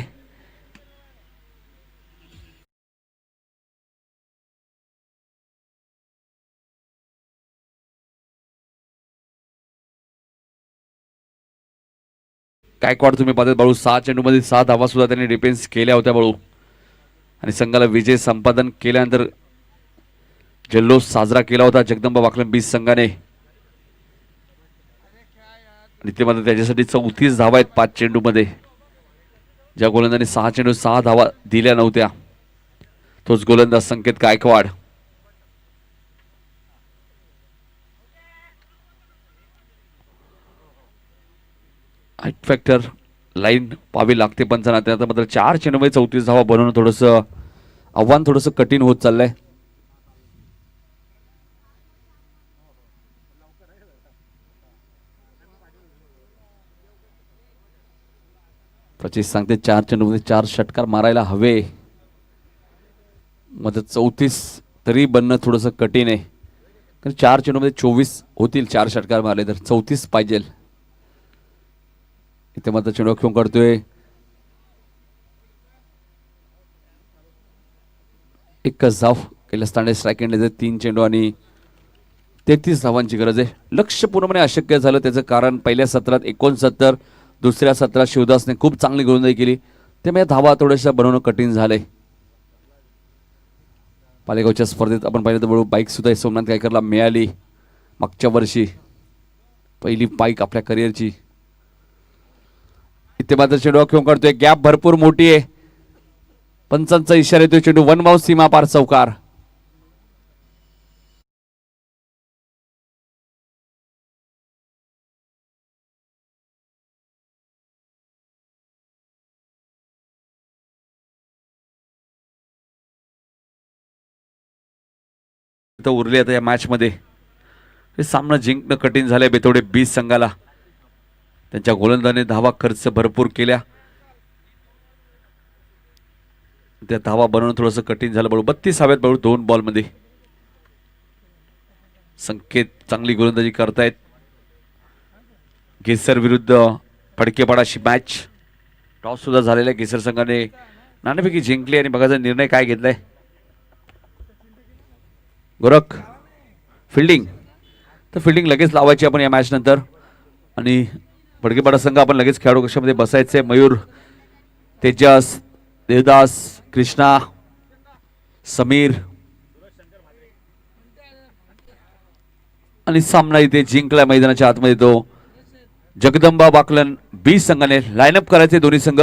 गायकवाड तुम्ही पाहता बाळू 6 चेंडूमध्ये 6 धावा सुद्धा त्यांनी डिफेन्स केल्या होत्या बाळू. आणि संघाला विजय संपादन केल्यानंतर जल्लोष साजरा केला होता जगदंबा वाकलन बीस संघाने. आणि ते मात्र त्याच्यासाठी 34 धावा आहेत 5 चेंडूमध्ये. ज्या गोलंदाजाने 6 चेंडू 6 धावा दिल्या नव्हत्या तोच गोलंदाज संकेत गायकवाड. हाईट फॅक्टर लाईन पावी लागते पंचांना. त्यानंतर मात्र 4 चेंडूमध्ये 34 धावा बनवणं थोडंसं आव्हान थोडंसं कठीण होत चाललंय. पच्चीस सांगते 4 चेंडूमध्ये 4 षटकार मारायला हवे. मध्ये 34 तरी बनणं थोडंसं कठीण आहे कारण 4 चेंडूमध्ये 24 होतील. 4 षटकार मारले तर 34 पाहिजे. इथे मात्र चेंडू खेळून काढतोय एकच धाव. कैलास तांडे स्ट्राईक एंड 3 चेंडू आणि 33 धावांची गरज आहे. लक्ष पूर्णपणे अशक्य झालं. त्याचं कारण पहिल्या सत्रात 69, दुसऱ्या सत्रात शिवदासने खूप चांगली गोलंदाजी केली त्यामुळे धावा थोड्याशा बनवणं कठीण झालंय. पालेगावच्या स्पर्धेत आपण पाहिलं तर बाईक सुद्धा सोमनाथ गायकरला मिळाली मागच्या वर्षी. पहिली बाईक आपल्या करिअरची. इथे मात्र चेंडू खेळून काढतोय. गॅप भरपूर मोठी आहे. पंचांचा इशारा येतोय. चेंडू वन बाउंस सीमा पार चौकार. उरले आता या मॅच मध्ये. हे सामना जिंकणं कठीण झालंय बेतवडे 20 संघाला. त्यांच्या गोलंदाजाने धावा खर्च भरपूर केल्या. त्या धावा बनवणं थोडंसं कठीण झालं. बरोबर 32 हव्यात बरोबर 2 बॉल मध्ये. संकेत चांगली गोलंदाजी करतायत. गेसर विरुद्ध फडकेपाडाशी मॅच. टॉस सुद्धा झालेला. गेसर संघाने नाणेफेकी जिंकली आणि बघायचा निर्णय काय घेतलाय. गोरख फिल्डिंग तर फिल्डिंग लगेच लावायची आपण या मॅच नंतर. आणि फडकेपाडा संघ आपण लगेच खेळाडू कक्षामध्ये बसायचे. मयूर, तेजस, देवदास, कृष्णा, समीर आणि सामना इथे जिंकला मैदानाच्या आतमध्ये तो जगदंबा वाकलन 20 संघाने. लाईनअप करायचे दोन्ही संघ.